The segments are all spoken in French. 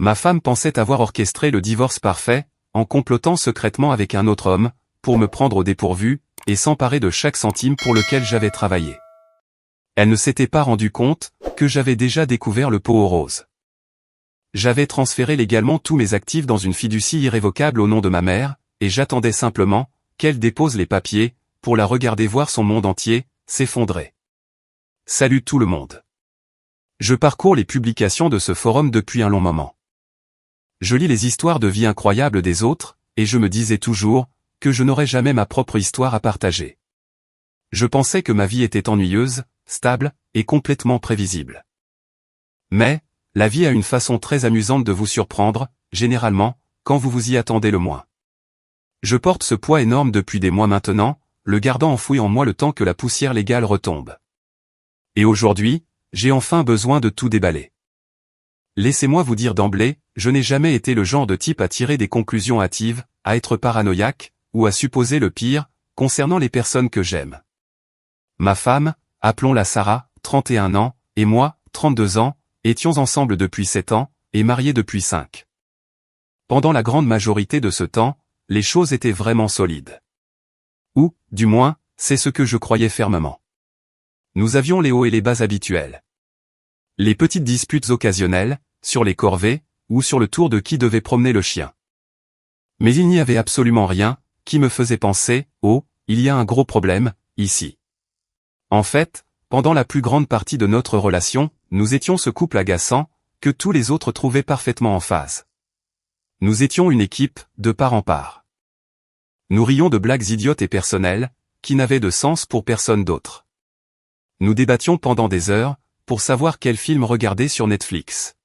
Ma femme pensait avoir orchestré le divorce parfait, en complotant secrètement avec un autre homme, pour me prendre au dépourvu, et s'emparer de chaque centime pour lequel j'avais travaillé. Elle ne s'était pas rendue compte que j'avais déjà découvert le pot aux roses. J'avais transféré légalement tous mes actifs dans une fiducie irrévocable au nom de ma mère, et j'attendais simplement qu'elle dépose les papiers, pour la regarder voir son monde entier s'effondrer. Salut tout le monde. Je parcours les publications de ce forum depuis un long moment. Je lis les histoires de vie incroyables des autres, et je me disais toujours que je n'aurais jamais ma propre histoire à partager. Je pensais que ma vie était ennuyeuse, stable, et complètement prévisible. Mais, la vie a une façon très amusante de vous surprendre, généralement, quand vous vous y attendez le moins. Je porte ce poids énorme depuis des mois maintenant, le gardant enfoui en moi le temps que la poussière légale retombe. Et aujourd'hui, j'ai enfin besoin de tout déballer. Laissez-moi vous dire d'emblée, je n'ai jamais été le genre de type à tirer des conclusions hâtives, à être paranoïaque, ou à supposer le pire, concernant les personnes que j'aime. Ma femme, appelons-la Sarah, 31 ans, et moi, 32 ans, étions ensemble depuis 7 ans, et mariés depuis 5. Pendant la grande majorité de ce temps, les choses étaient vraiment solides. Ou, du moins, c'est ce que je croyais fermement. Nous avions les hauts et les bas habituels. Les petites disputes occasionnelles, sur les corvées, ou sur le tour de qui devait promener le chien. Mais il n'y avait absolument rien qui me faisait penser « Oh, il y a un gros problème, ici ». En fait, pendant la plus grande partie de notre relation, nous étions ce couple agaçant, que tous les autres trouvaient parfaitement en phase. Nous étions une équipe, de part en part. Nous rions de blagues idiotes et personnelles, qui n'avaient de sens pour personne d'autre. Nous débattions pendant des heures, pour savoir quel film regarder sur Netflix.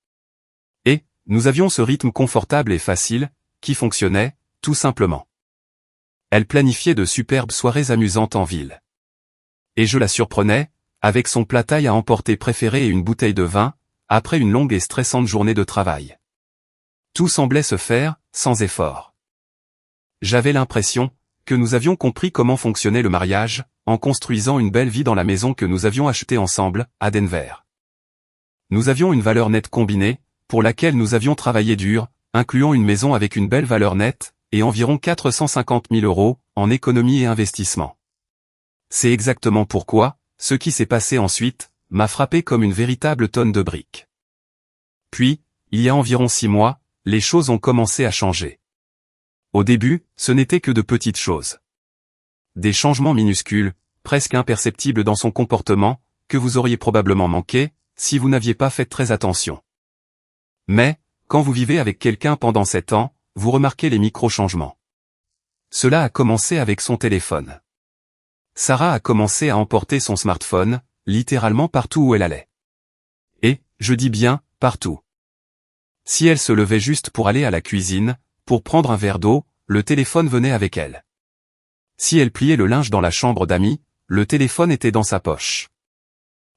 Et, nous avions ce rythme confortable et facile, qui fonctionnait, tout simplement. Elle planifiait de superbes soirées amusantes en ville. Et je la surprenais, avec son plat thaï à emporter préféré et une bouteille de vin, après une longue et stressante journée de travail. Tout semblait se faire, sans effort. J'avais l'impression que nous avions compris comment fonctionnait le mariage, en construisant une belle vie dans la maison que nous avions achetée ensemble, à Denver. Nous avions une valeur nette combinée, pour laquelle nous avions travaillé dur, incluant une maison avec une belle valeur nette, et environ 450 000 € en économie et investissement. C'est exactement pourquoi, ce qui s'est passé ensuite, m'a frappé comme une véritable tonne de briques. Puis, il y a environ 6 mois, les choses ont commencé à changer. Au début, ce n'était que de petites choses. Des changements minuscules, presque imperceptibles dans son comportement, que vous auriez probablement manqué, si vous n'aviez pas fait très attention. Mais, quand vous vivez avec quelqu'un pendant 7 ans, vous remarquez les micro-changements. Cela a commencé avec son téléphone. Sarah a commencé à emporter son smartphone, littéralement partout où elle allait. Et, je dis bien, partout. Si elle se levait juste pour aller à la cuisine, pour prendre un verre d'eau, le téléphone venait avec elle. Si elle pliait le linge dans la chambre d'amis, le téléphone était dans sa poche.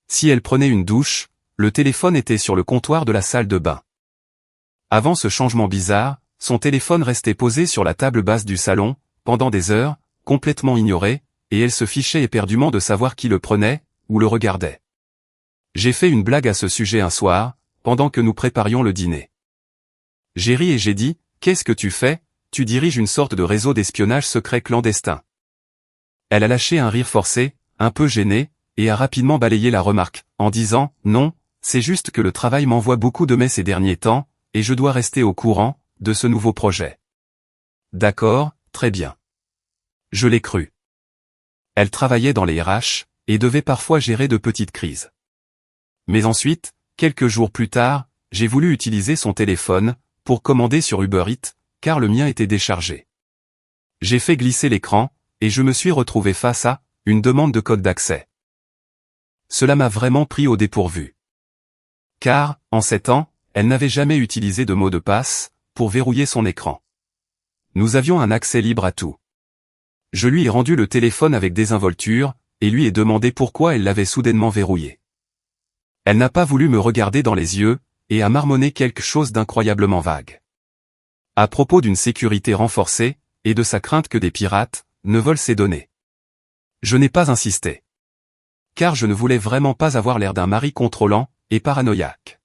Si elle prenait une douche, le téléphone était sur le comptoir de la salle de bain. Avant ce changement bizarre, son téléphone restait posé sur la table basse du salon, pendant des heures, complètement ignoré, et elle se fichait éperdument de savoir qui le prenait, ou le regardait. J'ai fait une blague à ce sujet un soir, pendant que nous préparions le dîner. J'ai ri et j'ai dit, « Qu'est-ce que tu fais? Tu diriges une sorte de réseau d'espionnage secret clandestin. » Elle a lâché un rire forcé, un peu gêné, et a rapidement balayé la remarque, en disant, « Non, c'est juste que le travail m'envoie beaucoup de mails ces derniers temps, et je dois rester au courant de ce nouveau projet. » D'accord, très bien. Je l'ai cru. Elle travaillait dans les RH, et devait parfois gérer de petites crises. Mais ensuite, quelques jours plus tard, j'ai voulu utiliser son téléphone, pour commander sur Uber Eats, car le mien était déchargé. J'ai fait glisser l'écran, et je me suis retrouvé face à une demande de code d'accès. Cela m'a vraiment pris au dépourvu. Car, en 7 ans, elle n'avait jamais utilisé de mot de passe, pour verrouiller son écran. Nous avions un accès libre à tout. Je lui ai rendu le téléphone avec désinvolture, et lui ai demandé pourquoi elle l'avait soudainement verrouillé. Elle n'a pas voulu me regarder dans les yeux, et a marmonné quelque chose d'incroyablement vague. À propos d'une sécurité renforcée, et de sa crainte que des pirates ne volent ses données. Je n'ai pas insisté. Car je ne voulais vraiment pas avoir l'air d'un mari contrôlant et paranoïaque.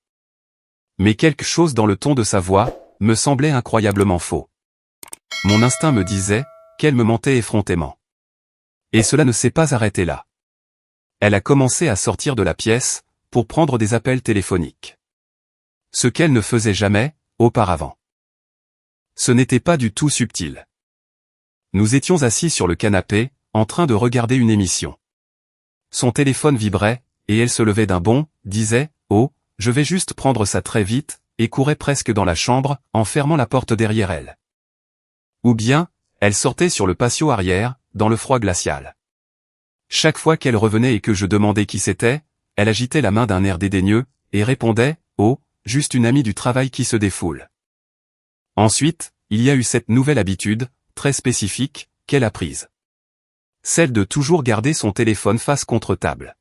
Mais quelque chose dans le ton de sa voix me semblait incroyablement faux. Mon instinct me disait qu'elle me mentait effrontément. Et cela ne s'est pas arrêté là. Elle a commencé à sortir de la pièce pour prendre des appels téléphoniques. Ce qu'elle ne faisait jamais auparavant. Ce n'était pas du tout subtil. Nous étions assis sur le canapé, en train de regarder une émission. Son téléphone vibrait, et elle se levait d'un bond, disait « Oh, je vais juste prendre ça très vite », et courait presque dans la chambre, en fermant la porte derrière elle. Ou bien, elle sortait sur le patio arrière, dans le froid glacial. Chaque fois qu'elle revenait et que je demandais qui c'était, elle agitait la main d'un air dédaigneux, et répondait « Oh, juste une amie du travail qui se défoule ». Ensuite, il y a eu cette nouvelle habitude, très spécifique, qu'elle a prise. Celle de toujours garder son téléphone face contre table.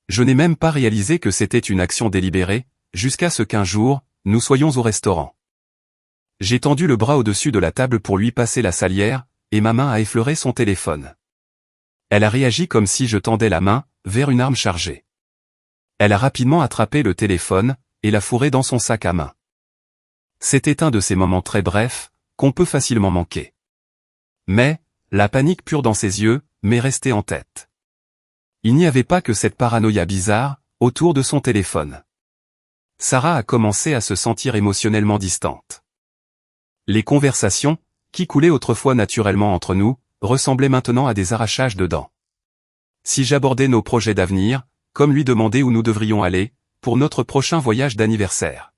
Je n'ai même pas réalisé que c'était une action délibérée, jusqu'à ce qu'un jour, nous soyons au restaurant. J'ai tendu le bras au-dessus de la table pour lui passer la salière, et ma main a effleuré son téléphone. Elle a réagi comme si je tendais la main, vers une arme chargée. Elle a rapidement attrapé le téléphone, et l'a fourré dans son sac à main. C'était un de ces moments très brefs, qu'on peut facilement manquer. Mais, la panique pure dans ses yeux, m'est restée en tête. Il n'y avait pas que cette paranoïa bizarre, autour de son téléphone. Sarah a commencé à se sentir émotionnellement distante. Les conversations, qui coulaient autrefois naturellement entre nous, ressemblaient maintenant à des arrachages de dents. Si j'abordais nos projets d'avenir, comme lui demander où nous devrions aller, pour notre prochain voyage d'anniversaire.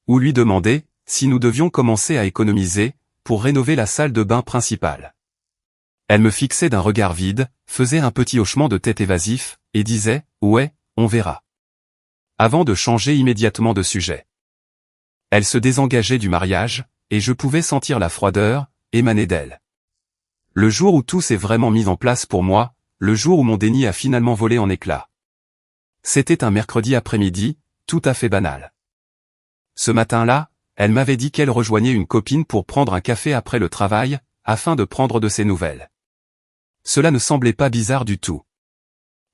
Ou lui demander, si nous devions commencer à économiser, pour rénover la salle de bain principale. Elle me fixait d'un regard vide, faisait un petit hochement de tête évasif, et disait, « Ouais, on verra. » Avant de changer immédiatement de sujet. Elle se désengageait du mariage, et je pouvais sentir la froideur émaner d'elle. Le jour où tout s'est vraiment mis en place pour moi, le jour où mon déni a finalement volé en éclats. C'était un mercredi après-midi, tout à fait banal. Ce matin-là, elle m'avait dit qu'elle rejoignait une copine pour prendre un café après le travail, afin de prendre de ses nouvelles. Cela ne semblait pas bizarre du tout.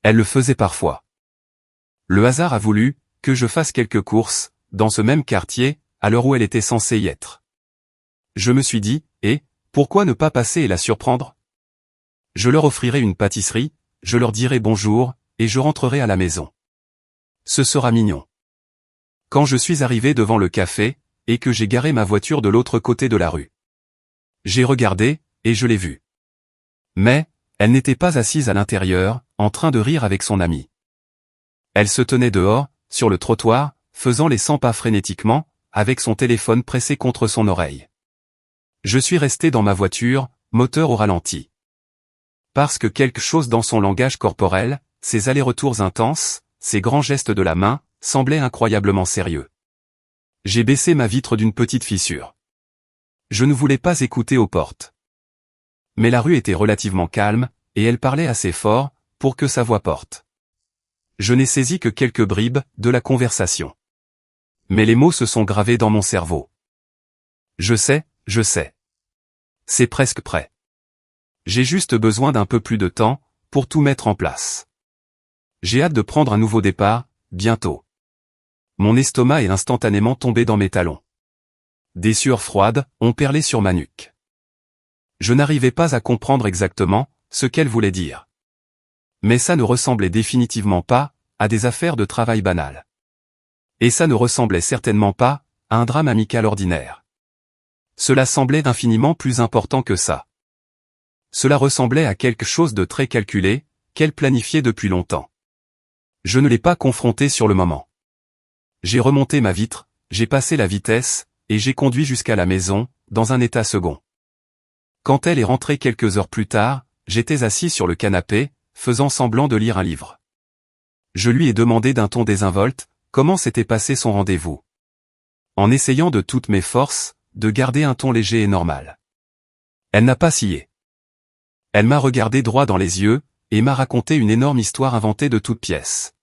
Elle le faisait parfois. Le hasard a voulu que je fasse quelques courses, dans ce même quartier, à l'heure où elle était censée y être. Je me suis dit, pourquoi ne pas passer et la surprendre? Je leur offrirai une pâtisserie, je leur dirai bonjour, et je rentrerai à la maison. Ce sera mignon. Quand je suis arrivé devant le café, et que j'ai garé ma voiture de l'autre côté de la rue. J'ai regardé, et je l'ai vue. Mais, elle n'était pas assise à l'intérieur, en train de rire avec son amie. Elle se tenait dehors, sur le trottoir, faisant les 100 pas frénétiquement, avec son téléphone pressé contre son oreille. Je suis resté dans ma voiture, moteur au ralenti. Parce que quelque chose dans son langage corporel, ses allers-retours intenses, ses grands gestes de la main, semblait incroyablement sérieux. J'ai baissé ma vitre d'une petite fissure. Je ne voulais pas écouter aux portes. Mais la rue était relativement calme, et elle parlait assez fort, pour que sa voix porte. Je n'ai saisi que quelques bribes de la conversation. Mais les mots se sont gravés dans mon cerveau. Je sais. C'est presque prêt. J'ai juste besoin d'un peu plus de temps, pour tout mettre en place. J'ai hâte de prendre un nouveau départ, bientôt. Mon estomac est instantanément tombé dans mes talons. Des sueurs froides ont perlé sur ma nuque. Je n'arrivais pas à comprendre exactement ce qu'elle voulait dire. Mais ça ne ressemblait définitivement pas à des affaires de travail banales. Et ça ne ressemblait certainement pas à un drame amical ordinaire. Cela semblait infiniment plus important que ça. Cela ressemblait à quelque chose de très calculé, qu'elle planifiait depuis longtemps. Je ne l'ai pas confrontée sur le moment. J'ai remonté ma vitre, j'ai passé la vitesse, et j'ai conduit jusqu'à la maison, dans un état second. Quand elle est rentrée quelques heures plus tard, j'étais assis sur le canapé, faisant semblant de lire un livre. Je lui ai demandé d'un ton désinvolte, comment s'était passé son rendez-vous. En essayant de toutes mes forces, de garder un ton léger et normal. Elle n'a pas scié. Elle m'a regardé droit dans les yeux, et m'a raconté une énorme histoire inventée de toutes pièces.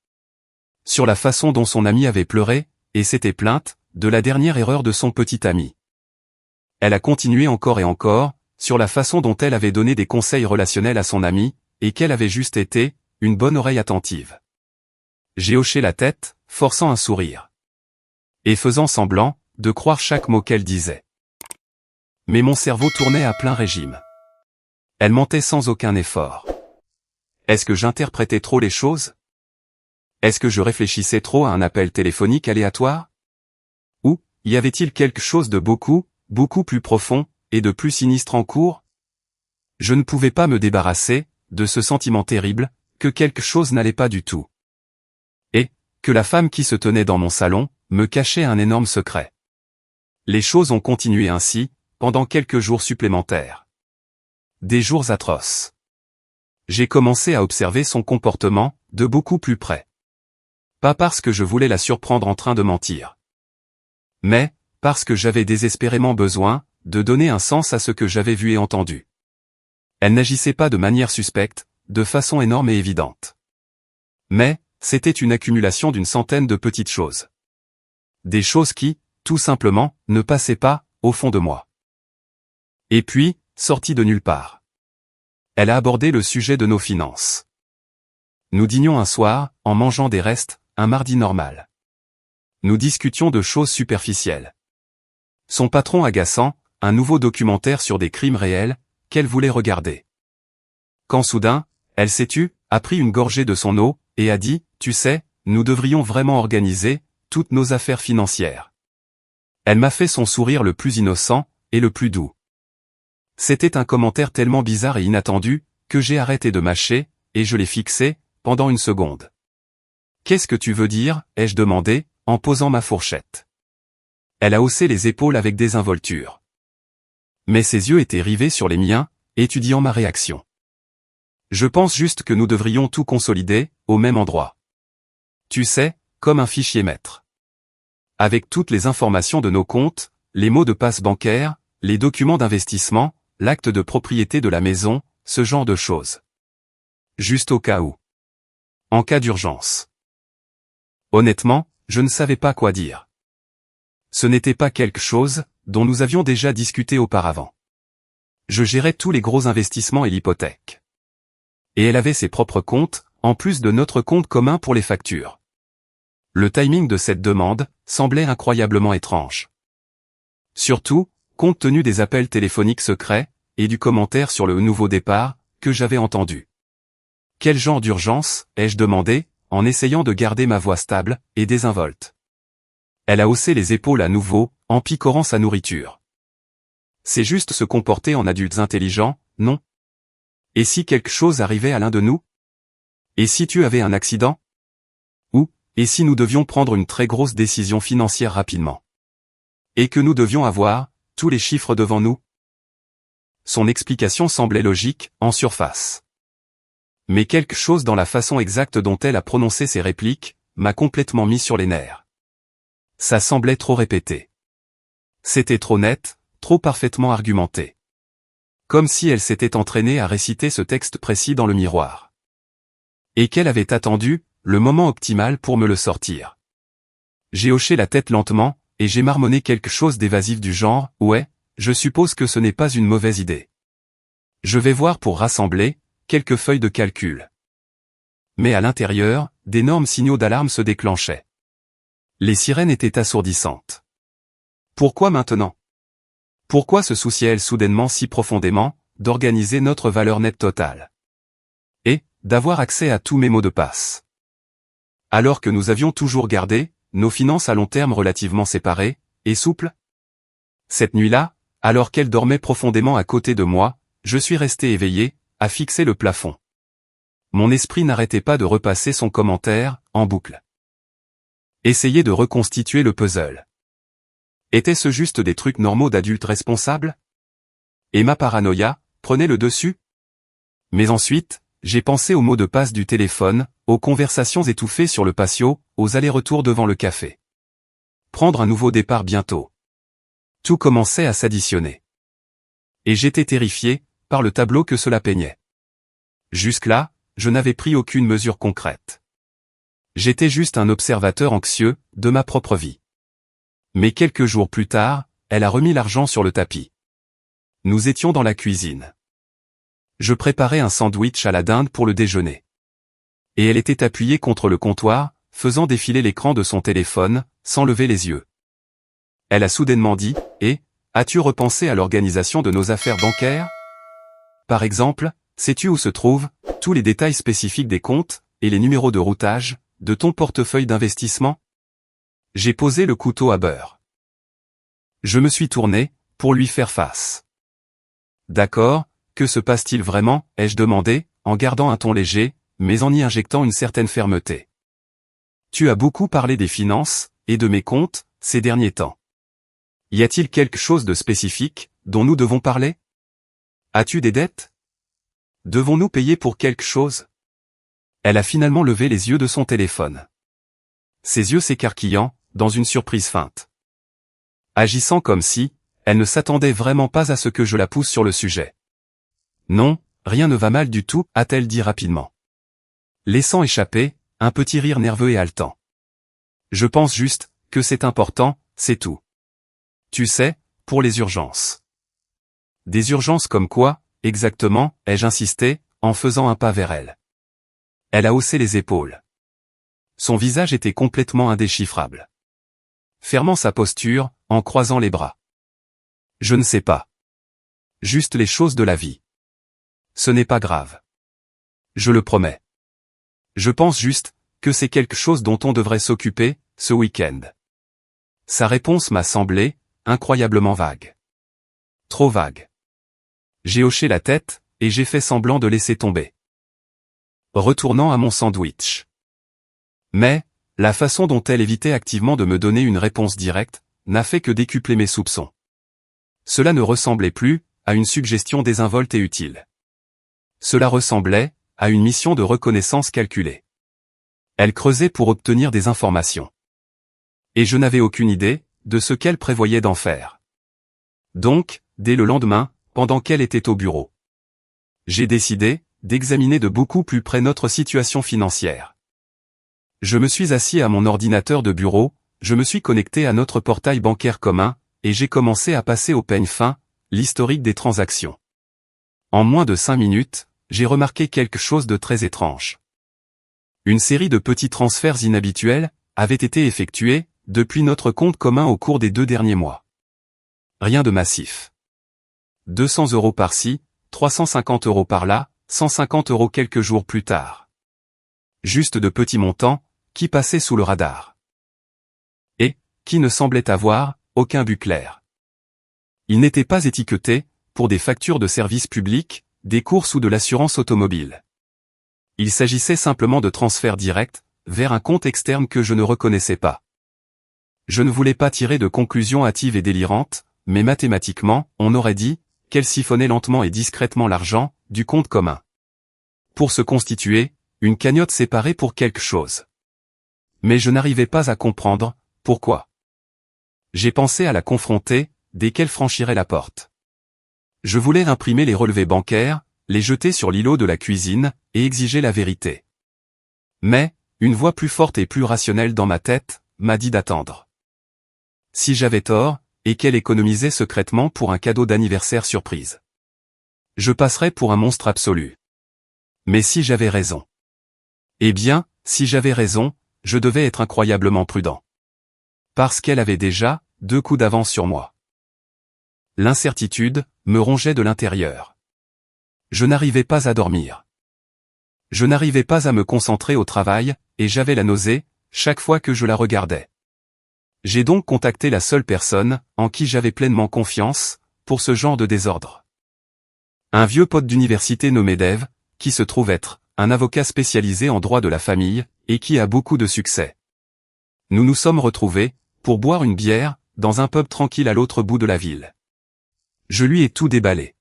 Sur la façon dont son amie avait pleuré, et s'était plainte, de la dernière erreur de son petit ami. Elle a continué encore et encore, sur la façon dont elle avait donné des conseils relationnels à son ami, et qu'elle avait juste été, une bonne oreille attentive. J'ai hoché la tête, forçant un sourire. et faisant semblant de croire chaque mot qu'elle disait. Mais mon cerveau tournait à plein régime. Elle mentait sans aucun effort. Est-ce que j'interprétais trop les choses? Est-ce que je réfléchissais trop à un appel téléphonique aléatoire? Ou y avait-il quelque chose de beaucoup plus profond et de plus sinistre en cours? Je ne pouvais pas me débarrasser de ce sentiment terrible que quelque chose n'allait pas du tout. Et que la femme qui se tenait dans mon salon me cachait un énorme secret. Les choses ont continué ainsi pendant quelques jours supplémentaires. Des jours atroces. J'ai commencé à observer son comportement de beaucoup plus près. Pas parce que je voulais la surprendre en train de mentir. Mais parce que j'avais désespérément besoin de donner un sens à ce que j'avais vu et entendu. Elle n'agissait pas de manière suspecte, de façon énorme et évidente. Mais c'était une accumulation d'une centaine de petites choses. Des choses qui, tout simplement, ne passaient pas au fond de moi. Et puis, sortie de nulle part. Elle a abordé le sujet de nos finances. Nous dînions un soir, en mangeant des restes, un mardi normal. Nous discutions de choses superficielles. Son patron agaçant, un nouveau documentaire sur des crimes réels, qu'elle voulait regarder. Quand soudain, elle s'est tue, a pris une gorgée de son eau, et a dit, « Tu sais, nous devrions vraiment organiser toutes nos affaires financières. » Elle m'a fait son sourire le plus innocent, et le plus doux. C'était un commentaire tellement bizarre et inattendu, que j'ai arrêté de mâcher, et je l'ai fixé, pendant une seconde. « Qu'est-ce que tu veux dire ?» ai-je demandé, en posant ma fourchette. Elle a haussé les épaules avec désinvolture. Mais ses yeux étaient rivés sur les miens, étudiant ma réaction. Je pense juste que nous devrions tout consolider, au même endroit. Tu sais, comme un fichier maître. Avec toutes les informations de nos comptes, les mots de passe bancaire, les documents d'investissement, l'acte de propriété de la maison, ce genre de choses. Juste au cas où. En cas d'urgence. Honnêtement, je ne savais pas quoi dire. Ce n'était pas quelque chose dont nous avions déjà discuté auparavant. Je gérais tous les gros investissements et l'hypothèque. Et elle avait ses propres comptes, en plus de notre compte commun pour les factures. Le timing de cette demande semblait incroyablement étrange. Surtout, compte tenu des appels téléphoniques secrets, et du commentaire sur le nouveau départ, que j'avais entendu. Quel genre d'urgence, ai-je demandé, en essayant de garder ma voix stable et désinvolte. Elle a haussé les épaules à nouveau, en picorant sa nourriture. C'est juste se comporter en adultes intelligents, non? Et si quelque chose arrivait à l'un de nous? Et si tu avais un accident? Ou, et si nous devions prendre une très grosse décision financière rapidement? Et que nous devions avoir tous les chiffres devant nous? Son explication semblait logique, en surface. Mais quelque chose dans la façon exacte dont elle a prononcé ses répliques, m'a complètement mis sur les nerfs. Ça semblait trop répété. C'était trop net, trop parfaitement argumenté. Comme si elle s'était entraînée à réciter ce texte précis dans le miroir. Et qu'elle avait attendu le moment optimal pour me le sortir. J'ai hoché la tête lentement, et j'ai marmonné quelque chose d'évasif du genre, « Ouais, je suppose que ce n'est pas une mauvaise idée. Je vais voir pour rassembler quelques feuilles de calcul. » Mais à l'intérieur, d'énormes signaux d'alarme se déclenchaient. Les sirènes étaient assourdissantes. Pourquoi maintenant? Pourquoi se souciait-elle soudainement si profondément d'organiser notre valeur nette totale? Et d'avoir accès à tous mes mots de passe? Alors que nous avions toujours gardé nos finances à long terme relativement séparées et souples? Cette nuit-là, alors qu'elle dormait profondément à côté de moi, je suis resté éveillé, à fixer le plafond. Mon esprit n'arrêtait pas de repasser son commentaire, en boucle. Essayer de reconstituer le puzzle. Était-ce juste des trucs normaux d'adultes responsables? Et ma paranoïa prenait le dessus? Mais ensuite, j'ai pensé aux mots de passe du téléphone, aux conversations étouffées sur le patio, aux allers-retours devant le café. Prendre un nouveau départ bientôt. Tout commençait à s'additionner. Et j'étais terrifié par le tableau que cela peignait. Jusque-là, je n'avais pris aucune mesure concrète. J'étais juste un observateur anxieux de ma propre vie. Mais quelques jours plus tard, elle a remis l'argent sur le tapis. Nous étions dans la cuisine. Je préparais un sandwich à la dinde pour le déjeuner. Et elle était appuyée contre le comptoir, faisant défiler l'écran de son téléphone, sans lever les yeux. Elle a soudainement dit, « Et, as-tu repensé à l'organisation de nos affaires bancaires? Par exemple, sais-tu où se trouvent tous les détails spécifiques des comptes et les numéros de routage de ton portefeuille d'investissement ?» J'ai posé le couteau à beurre. Je me suis tourné pour lui faire face. « D'accord, que se passe-t-il vraiment ?» ai-je demandé, en gardant un ton léger, mais en y injectant une certaine fermeté. « Tu as beaucoup parlé des finances et de mes comptes ces derniers temps. Y a-t-il quelque chose de spécifique dont nous devons parler? As-tu des dettes? Devons-nous payer pour quelque chose? » Elle a finalement levé les yeux de son téléphone. Ses yeux s'écarquillant, dans une surprise feinte. Agissant comme si, elle ne s'attendait vraiment pas à ce que je la pousse sur le sujet. « Non, rien ne va mal du tout, » a-t-elle dit rapidement. Laissant échapper un petit rire nerveux et haletant. « Je pense juste que c'est important, c'est tout. Tu sais, pour les urgences. » « Des urgences comme quoi, exactement ?» ai-je insisté, en faisant un pas vers elle. Elle a haussé les épaules. Son visage était complètement indéchiffrable. Fermant sa posture, en croisant les bras. « Je ne sais pas. Juste les choses de la vie. Ce n'est pas grave. Je le promets. Je pense juste que c'est quelque chose dont on devrait s'occuper, ce week-end. » Sa réponse m'a semblé incroyablement vague. Trop vague. J'ai hoché la tête, et j'ai fait semblant de laisser tomber. Retournant à mon sandwich. Mais, la façon dont elle évitait activement de me donner une réponse directe, n'a fait que décupler mes soupçons. Cela ne ressemblait plus à une suggestion désinvolte et utile. Cela ressemblait à une mission de reconnaissance calculée. Elle creusait pour obtenir des informations. Et je n'avais aucune idée de ce qu'elle prévoyait d'en faire. Donc, dès le lendemain, pendant qu'elle était au bureau, j'ai décidé d'examiner de beaucoup plus près notre situation financière. Je me suis assis à mon ordinateur de bureau, je me suis connecté à notre portail bancaire commun, et j'ai commencé à passer au peigne fin l'historique des transactions. En moins de 5 minutes, j'ai remarqué quelque chose de très étrange. Une série de petits transferts inhabituels avait été effectués depuis notre compte commun au cours des 2 derniers mois. Rien de massif. 200 € par-ci, 350 € par-là, 150 € quelques jours plus tard. Juste de petits montants, qui passaient sous le radar. Et, qui ne semblaient avoir aucun but clair. Ils n'étaient pas étiquetés pour des factures de services publics, des courses ou de l'assurance automobile. Il s'agissait simplement de transferts directs vers un compte externe que je ne reconnaissais pas. Je ne voulais pas tirer de conclusions hâtives et délirantes, mais mathématiquement, on aurait dit qu'elle siphonnait lentement et discrètement l'argent du compte commun. Pour se constituer une cagnotte séparée pour quelque chose. Mais je n'arrivais pas à comprendre pourquoi. J'ai pensé à la confronter dès qu'elle franchirait la porte. Je voulais imprimer les relevés bancaires, les jeter sur l'îlot de la cuisine, et exiger la vérité. Mais, une voix plus forte et plus rationnelle dans ma tête, m'a dit d'attendre. Si j'avais tort, et qu'elle économisait secrètement pour un cadeau d'anniversaire surprise, je passerais pour un monstre absolu. Mais si j'avais raison. Eh bien, si j'avais raison, je devais être incroyablement prudent. Parce qu'elle avait déjà 2 coups d'avance sur moi. L'incertitude me rongeait de l'intérieur. Je n'arrivais pas à dormir. Je n'arrivais pas à me concentrer au travail, et j'avais la nausée chaque fois que je la regardais. J'ai donc contacté la seule personne en qui j'avais pleinement confiance pour ce genre de désordre. Un vieux pote d'université nommé Dave, qui se trouve être un avocat spécialisé en droit de la famille, et qui a beaucoup de succès. Nous nous sommes retrouvés pour boire une bière dans un pub tranquille à l'autre bout de la ville. Je lui ai tout déballé.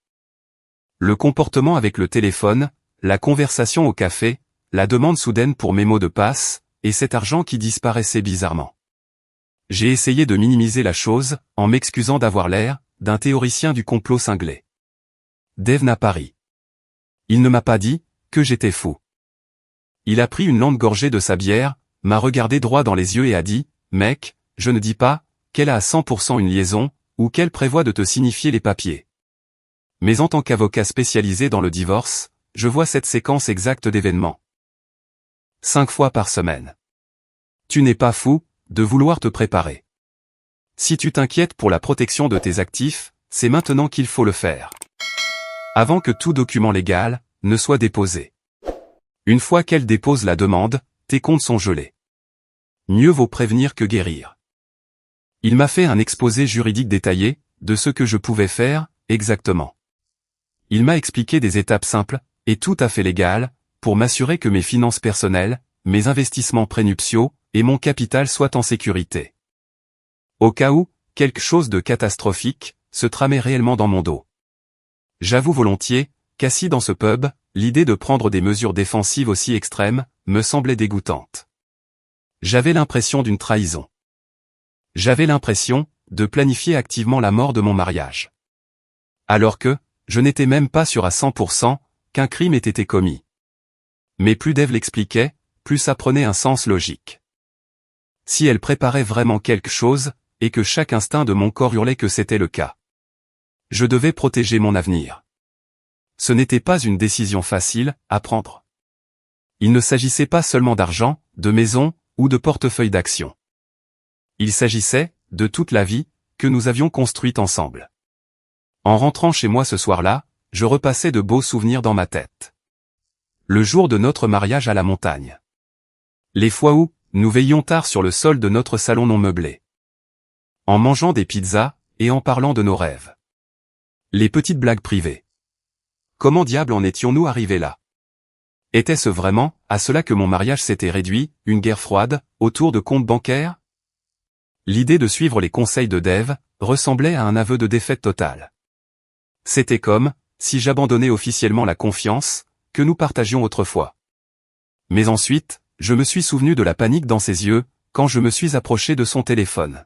Le comportement avec le téléphone, la conversation au café, la demande soudaine pour mes mots de passe, et cet argent qui disparaissait bizarrement. J'ai essayé de minimiser la chose, en m'excusant d'avoir l'air d'un théoricien du complot cinglé. Dave n'a pas ri. Il ne m'a pas dit que j'étais fou. Il a pris une lente gorgée de sa bière, m'a regardé droit dans les yeux et a dit, « Mec, je ne dis pas qu'elle a à 100% une liaison, ou qu'elle prévoit de te signifier les papiers. Mais en tant qu'avocat spécialisé dans le divorce, je vois cette séquence exacte d'événements. 5 fois par semaine. Tu n'es pas fou de vouloir te préparer. Si tu t'inquiètes pour la protection de tes actifs, c'est maintenant qu'il faut le faire. Avant que tout document légal ne soit déposé. Une fois qu'elle dépose la demande, tes comptes sont gelés. Mieux vaut prévenir que guérir. Il m'a fait un exposé juridique détaillé de ce que je pouvais faire, exactement. Il m'a expliqué des étapes simples, et tout à fait légales, pour m'assurer que mes finances personnelles, mes investissements prénuptiaux, et mon capital soient en sécurité. Au cas où, quelque chose de catastrophique, se tramait réellement dans mon dos. J'avoue volontiers, qu'assis dans ce pub, l'idée de prendre des mesures défensives aussi extrêmes, me semblait dégoûtante. J'avais l'impression d'une trahison. J'avais l'impression de planifier activement la mort de mon mariage. Alors que, je n'étais même pas sûr à 100% qu'un crime ait été commis. Mais plus Dave l'expliquait, plus ça prenait un sens logique. Si elle préparait vraiment quelque chose, et que chaque instinct de mon corps hurlait que c'était le cas. Je devais protéger mon avenir. Ce n'était pas une décision facile à prendre. Il ne s'agissait pas seulement d'argent, de maison, ou de portefeuille d'actions. Il s'agissait de toute la vie que nous avions construite ensemble. En rentrant chez moi ce soir-là, je repassais de beaux souvenirs dans ma tête. Le jour de notre mariage à la montagne. Les fois où nous veillions tard sur le sol de notre salon non meublé. En mangeant des pizzas et en parlant de nos rêves. Les petites blagues privées. Comment diable en étions-nous arrivés là? Était-ce vraiment à cela que mon mariage s'était réduit, une guerre froide, autour de comptes bancaires? L'idée de suivre les conseils de Dave ressemblait à un aveu de défaite totale. C'était comme si j'abandonnais officiellement la confiance que nous partagions autrefois. Mais ensuite, je me suis souvenu de la panique dans ses yeux quand je me suis approché de son téléphone.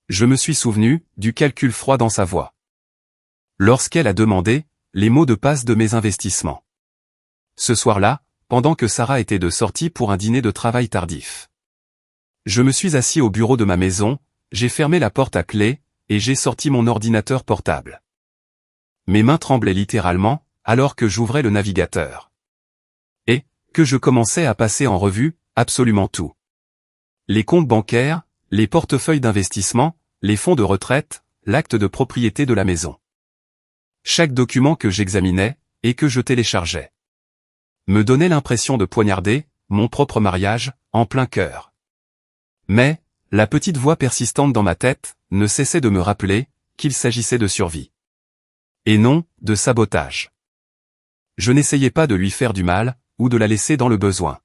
Je me suis souvenu du calcul froid dans sa voix. Lorsqu'elle a demandé les mots de passe de mes investissements. Ce soir-là, pendant que Sarah était de sortie pour un dîner de travail tardif. Je me suis assis au bureau de ma maison, j'ai fermé la porte à clé, et j'ai sorti mon ordinateur portable. Mes mains tremblaient littéralement, alors que j'ouvrais le navigateur. Et que je commençais à passer en revue absolument tout. Les comptes bancaires, les portefeuilles d'investissement, les fonds de retraite, l'acte de propriété de la maison. Chaque document que j'examinais, et que je téléchargeais, me donnait l'impression de poignarder mon propre mariage, en plein cœur. Mais, la petite voix persistante dans ma tête, ne cessait de me rappeler qu'il s'agissait de survie. Et non, de sabotage. Je n'essayais pas de lui faire du mal, ou de la laisser dans le besoin.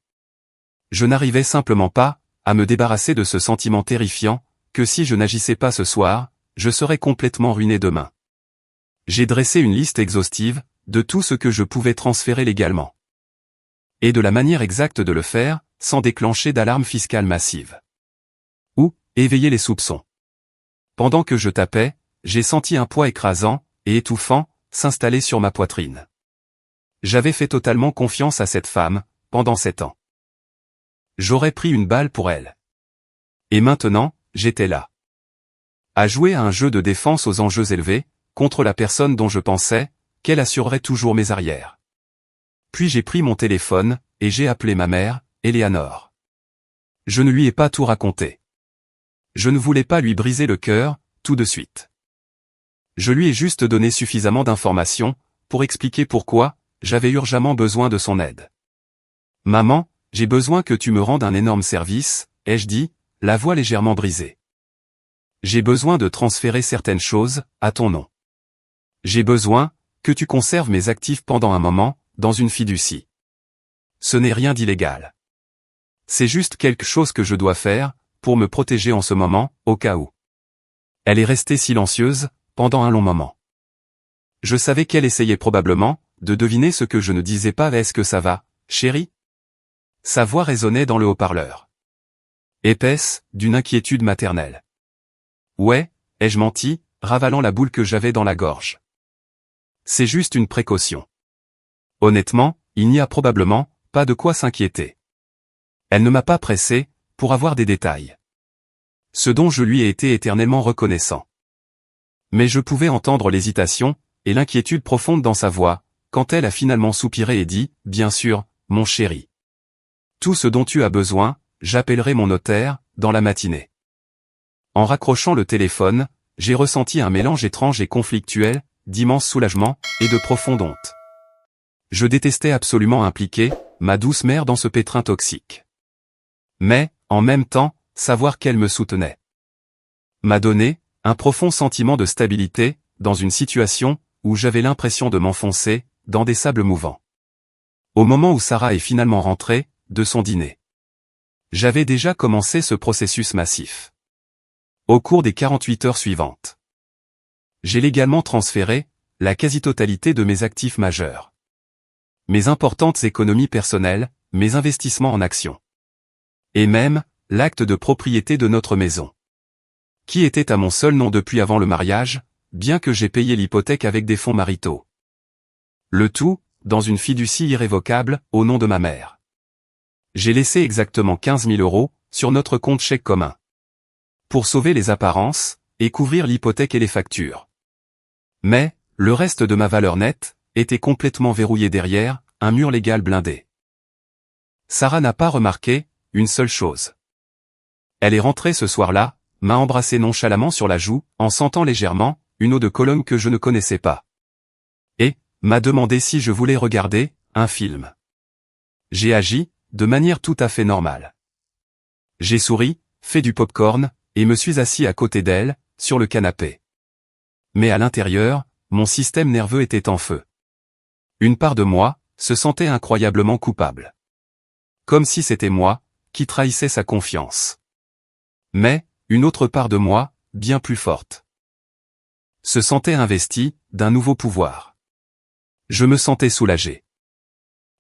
Je n'arrivais simplement pas à me débarrasser de ce sentiment terrifiant, que si je n'agissais pas ce soir, je serais complètement ruiné demain. J'ai dressé une liste exhaustive de tout ce que je pouvais transférer légalement. Et de la manière exacte de le faire, sans déclencher d'alarme fiscale massive. Ou éveiller les soupçons. Pendant que je tapais, j'ai senti un poids écrasant et étouffant s'installer sur ma poitrine. J'avais fait totalement confiance à cette femme, pendant 7 ans. J'aurais pris une balle pour elle. Et maintenant, j'étais là. À jouer à un jeu de défense aux enjeux élevés, contre la personne dont je pensais qu'elle assurerait toujours mes arrières. Puis j'ai pris mon téléphone, et j'ai appelé ma mère, Eleanor. Je ne lui ai pas tout raconté. Je ne voulais pas lui briser le cœur, tout de suite. Je lui ai juste donné suffisamment d'informations, pour expliquer pourquoi j'avais urgemment besoin de son aide. « Maman, j'ai besoin que tu me rendes un énorme service », ai-je dit, la voix légèrement brisée. « J'ai besoin de transférer certaines choses, à ton nom. J'ai besoin que tu conserves mes actifs pendant un moment, dans une fiducie. Ce n'est rien d'illégal. C'est juste quelque chose que je dois faire, pour me protéger en ce moment, au cas où. » Elle est restée silencieuse, pendant un long moment. Je savais qu'elle essayait probablement de deviner ce que je ne disais pas. « Est-ce que ça va, chérie ?» Sa voix résonnait dans le haut-parleur. Épaisse, d'une inquiétude maternelle. « Ouais », ai-je menti, ravalant la boule que j'avais dans la gorge. C'est juste une précaution. Honnêtement, il n'y a probablement pas de quoi s'inquiéter. Elle ne m'a pas pressé pour avoir des détails. Ce dont je lui ai été éternellement reconnaissant. Mais je pouvais entendre l'hésitation et l'inquiétude profonde dans sa voix, quand elle a finalement soupiré et dit, « Bien sûr, mon chéri. Tout ce dont tu as besoin, j'appellerai mon notaire, dans la matinée. » En raccrochant le téléphone, j'ai ressenti un mélange étrange et conflictuel, d'immense soulagement, et de profonde honte. Je détestais absolument impliquer ma douce mère dans ce pétrin toxique. Mais, en même temps, savoir qu'elle me soutenait m'a donné un profond sentiment de stabilité, dans une situation où j'avais l'impression de m'enfoncer dans des sables mouvants. Au moment où Sarah est finalement rentrée de son dîner, j'avais déjà commencé ce processus massif. Au cours des 48 heures suivantes, j'ai légalement transféré la quasi-totalité de mes actifs majeurs. Mes importantes économies personnelles, mes investissements en actions. Et même, l'acte de propriété de notre maison. Qui était à mon seul nom depuis avant le mariage, bien que j'ai payé l'hypothèque avec des fonds maritaux. Le tout, dans une fiducie irrévocable, au nom de ma mère. J'ai laissé exactement 15 000 € sur notre compte chèque commun. Pour sauver les apparences, et couvrir l'hypothèque et les factures. Mais, le reste de ma valeur nette, était complètement verrouillé derrière un mur légal blindé. Sarah n'a pas remarqué une seule chose. Elle est rentrée ce soir-là, m'a embrassé nonchalamment sur la joue, en sentant légèrement une eau de Cologne que je ne connaissais pas. Et m'a demandé si je voulais regarder un film. J'ai agi de manière tout à fait normale. J'ai souri, fait du popcorn, et me suis assis à côté d'elle, sur le canapé. Mais à l'intérieur, mon système nerveux était en feu. Une part de moi se sentait incroyablement coupable. Comme si c'était moi qui trahissais sa confiance. Mais, une autre part de moi, bien plus forte, se sentait investie d'un nouveau pouvoir. Je me sentais soulagé.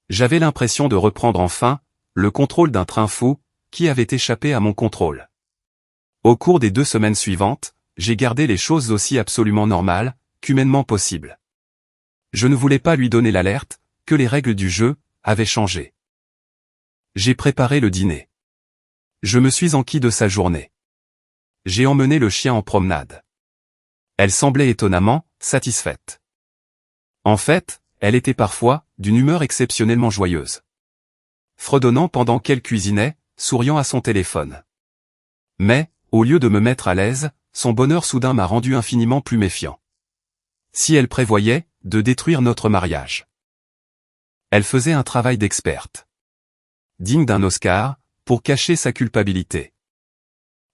J'avais l'impression de reprendre enfin le contrôle d'un train fou qui avait échappé à mon contrôle. Au cours des 2 semaines suivantes, j'ai gardé les choses aussi absolument normales qu'humainement possible. Je ne voulais pas lui donner l'alerte que les règles du jeu avaient changé. J'ai préparé le dîner. Je me suis enquis de sa journée. J'ai emmené le chien en promenade. Elle semblait étonnamment satisfaite. En fait, elle était parfois d'une humeur exceptionnellement joyeuse. Fredonnant pendant qu'elle cuisinait, souriant à son téléphone. Mais, au lieu de me mettre à l'aise, son bonheur soudain m'a rendu infiniment plus méfiant. Si elle prévoyait de détruire notre mariage. Elle faisait un travail d'experte. Digne d'un Oscar, pour cacher sa culpabilité.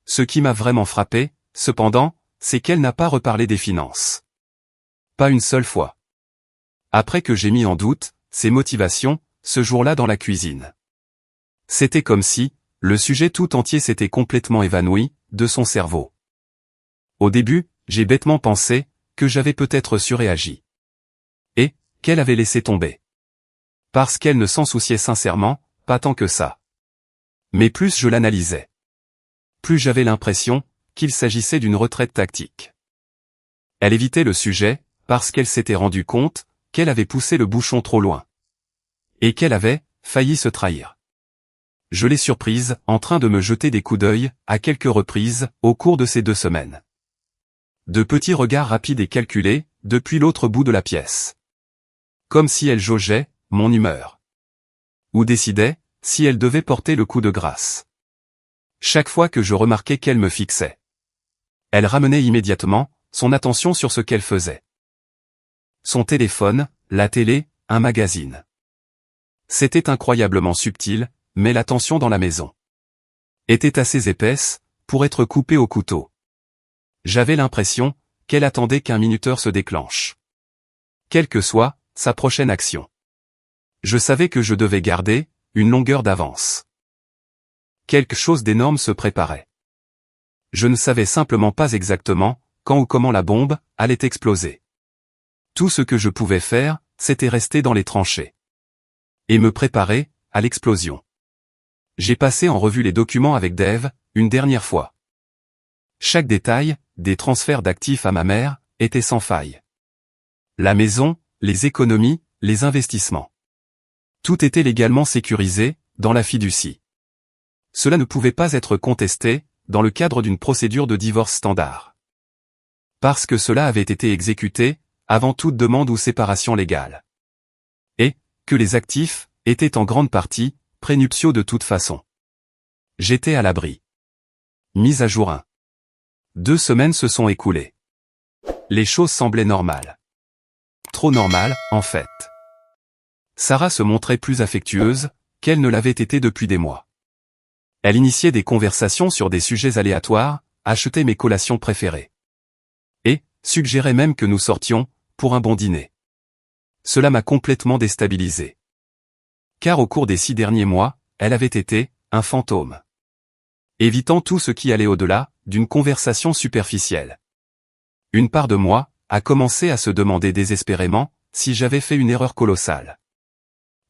Ce qui m'a vraiment frappé, cependant, c'est qu'elle n'a pas reparlé des finances. Pas une seule fois. Après que j'ai mis en doute ses motivations, ce jour-là dans la cuisine. C'était comme si le sujet tout entier s'était complètement évanoui de son cerveau. Au début, j'ai bêtement pensé que j'avais peut-être surréagi. Et qu'elle avait laissé tomber. Parce qu'elle ne s'en souciait sincèrement, pas tant que ça. Mais plus je l'analysais, plus j'avais l'impression qu'il s'agissait d'une retraite tactique. Elle évitait le sujet, parce qu'elle s'était rendue compte qu'elle avait poussé le bouchon trop loin. Et qu'elle avait failli se trahir. Je l'ai surprise en train de me jeter des coups d'œil à quelques reprises au cours de ces 2 semaines. De petits regards rapides et calculés depuis l'autre bout de la pièce. Comme si elle jaugeait mon humeur. Ou décidait si elle devait porter le coup de grâce. Chaque fois que je remarquais qu'elle me fixait, elle ramenait immédiatement son attention sur ce qu'elle faisait. Son téléphone, la télé, un magazine. C'était incroyablement subtil, mais la tension dans la maison était assez épaisse pour être coupée au couteau. J'avais l'impression qu'elle attendait qu'un minuteur se déclenche. Quelle que soit sa prochaine action. Je savais que je devais garder une longueur d'avance. Quelque chose d'énorme se préparait. Je ne savais simplement pas exactement quand ou comment la bombe allait exploser. Tout ce que je pouvais faire, c'était rester dans les tranchées. Et me préparer à l'explosion. J'ai passé en revue les documents avec Dave, une dernière fois. Chaque détail, des transferts d'actifs à ma mère, était sans faille. La maison, les économies, les investissements. Tout était légalement sécurisé, dans la fiducie. Cela ne pouvait pas être contesté, dans le cadre d'une procédure de divorce standard. Parce que cela avait été exécuté, avant toute demande ou séparation légale. Et, que les actifs, étaient en grande partie, prénuptiaux de toute façon. J'étais à l'abri. Mise à jour 1. 2 semaines se sont écoulées. Les choses semblaient normales. Trop normales, en fait. Sarah se montrait plus affectueuse qu'elle ne l'avait été depuis des mois. Elle initiait des conversations sur des sujets aléatoires, achetait mes collations préférées. Et suggérait même que nous sortions pour un bon dîner. Cela m'a complètement déstabilisé. Car au cours des 6 derniers mois, elle avait été un fantôme. Évitant tout ce qui allait au-delà d'une conversation superficielle. Une part de moi a commencé à se demander désespérément si j'avais fait une erreur colossale.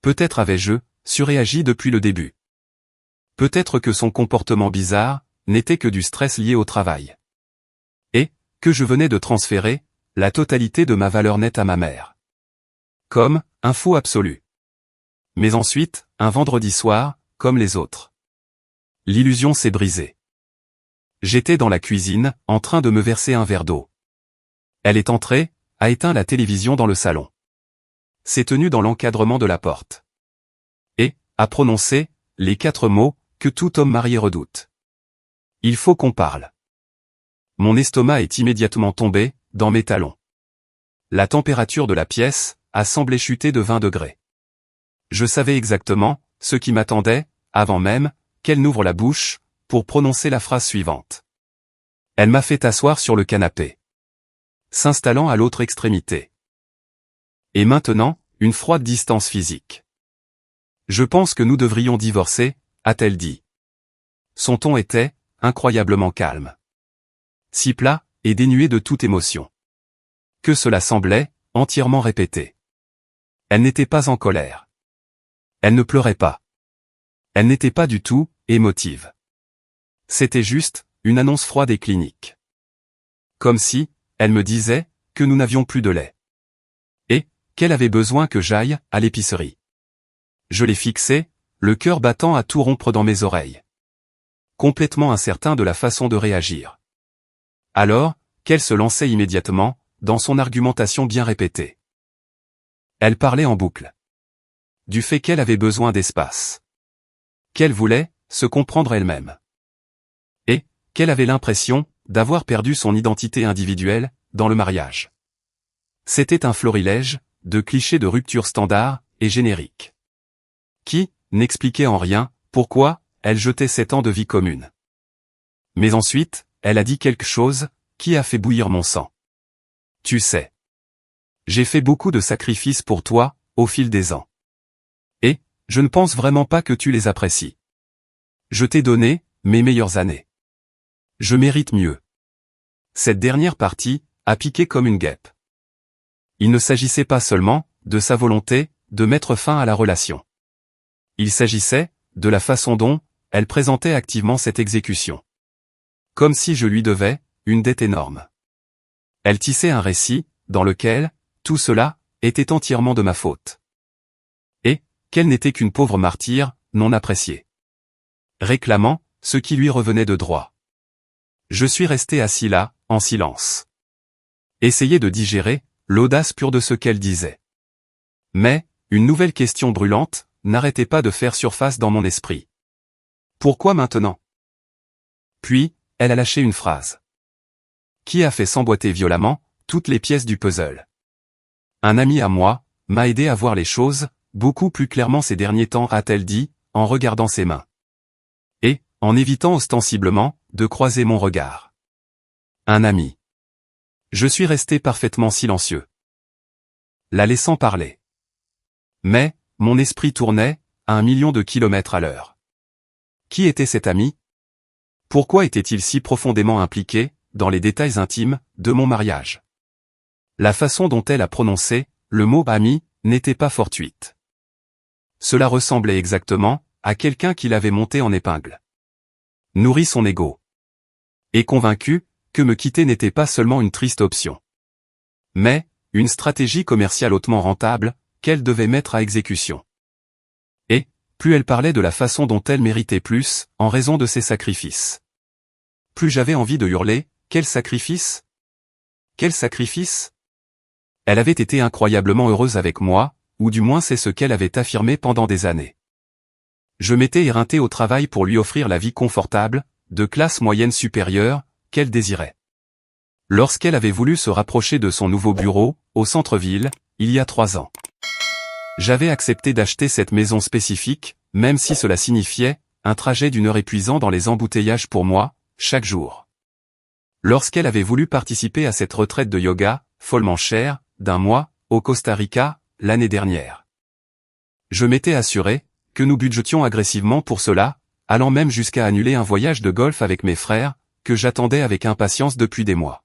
Peut-être avais-je surréagi depuis le début. Peut-être que son comportement bizarre n'était que du stress lié au travail. Et que je venais de transférer la totalité de ma valeur nette à ma mère. Comme un faux absolu. Mais ensuite, un vendredi soir, comme les autres. L'illusion s'est brisée. J'étais dans la cuisine, en train de me verser un verre d'eau. Elle est entrée, a éteint la télévision dans le salon. S'est tenue dans l'encadrement de la porte. Et a prononcé les 4 mots que tout homme marié redoute. Il faut qu'on parle. Mon estomac est immédiatement tombé dans mes talons. La température de la pièce a semblé chuter de 20 degrés. Je savais exactement ce qui m'attendait, avant même qu'elle n'ouvre la bouche pour prononcer la phrase suivante. Elle m'a fait asseoir sur le canapé. S'installant à l'autre extrémité. Et maintenant, une froide distance physique. Je pense que nous devrions divorcer, a-t-elle dit. Son ton était incroyablement calme. Si plat et dénué de toute émotion. Que cela semblait entièrement répété. Elle n'était pas en colère. Elle ne pleurait pas. Elle n'était pas du tout émotive. C'était juste une annonce froide et clinique. Comme si elle me disait que nous n'avions plus de lait. Et qu'elle avait besoin que j'aille à l'épicerie. Je l'ai fixé, le cœur battant à tout rompre dans mes oreilles. Complètement incertain de la façon de réagir. Alors, qu'elle se lançait immédiatement dans son argumentation bien répétée. Elle parlait en boucle. Du fait qu'elle avait besoin d'espace. Qu'elle voulait se comprendre elle-même. Et qu'elle avait l'impression d'avoir perdu son identité individuelle dans le mariage. C'était un florilège de clichés de rupture standard et génériques. Qui n'expliquait en rien pourquoi elle jetait 7 ans de vie commune. Mais ensuite, elle a dit quelque chose qui a fait bouillir mon sang. Tu sais. J'ai fait beaucoup de sacrifices pour toi, au fil des ans. Et je ne pense vraiment pas que tu les apprécies. Je t'ai donné mes meilleures années. Je mérite mieux. Cette dernière partie a piqué comme une guêpe. Il ne s'agissait pas seulement de sa volonté de mettre fin à la relation. Il s'agissait de la façon dont elle présentait activement cette exécution. Comme si je lui devais une dette énorme. Elle tissait un récit dans lequel tout cela était entièrement de ma faute. Et qu'elle n'était qu'une pauvre martyre non appréciée. Réclamant ce qui lui revenait de droit. Je suis resté assis là, en silence. Essayé de digérer l'audace pure de ce qu'elle disait. Mais une nouvelle question brûlante n'arrêtait pas de faire surface dans mon esprit. Pourquoi maintenant? Puis, elle a lâché une phrase. Qui a fait s'emboîter violemment toutes les pièces du puzzle? Un ami à moi m'a aidé à voir les choses beaucoup plus clairement ces derniers temps, a-t-elle dit, en regardant ses mains. Et en évitant ostensiblement de croiser mon regard. Un ami. Je suis resté parfaitement silencieux. La laissant parler. Mais mon esprit tournait à 1 million de kilomètres à l'heure. Qui était cet ami? Pourquoi était-il si profondément impliqué dans les détails intimes de mon mariage? La façon dont elle a prononcé le mot ami n'était pas fortuite. Cela ressemblait exactement à quelqu'un qui l'avait monté en épingle. Nourrit son ego. Et convaincu que me quitter n'était pas seulement une triste option. Mais une stratégie commerciale hautement rentable qu'elle devait mettre à exécution. Et plus elle parlait de la façon dont elle méritait plus en raison de ses sacrifices. Plus j'avais envie de hurler, quel sacrifice? Quel sacrifice? Elle avait été incroyablement heureuse avec moi, ou du moins c'est ce qu'elle avait affirmé pendant des années. Je m'étais éreinté au travail pour lui offrir la vie confortable, de classe moyenne supérieure, qu'elle désirait. Lorsqu'elle avait voulu se rapprocher de son nouveau bureau, au centre-ville, il y a 3 ans. J'avais accepté d'acheter cette maison spécifique, même si cela signifiait un trajet d'1 heure épuisant dans les embouteillages pour moi, chaque jour. Lorsqu'elle avait voulu participer à cette retraite de yoga, follement chère, d'1 mois, au Costa Rica, l'année dernière. Je m'étais assuré que nous budgétions agressivement pour cela, allant même jusqu'à annuler un voyage de golf avec mes frères, que j'attendais avec impatience depuis des mois.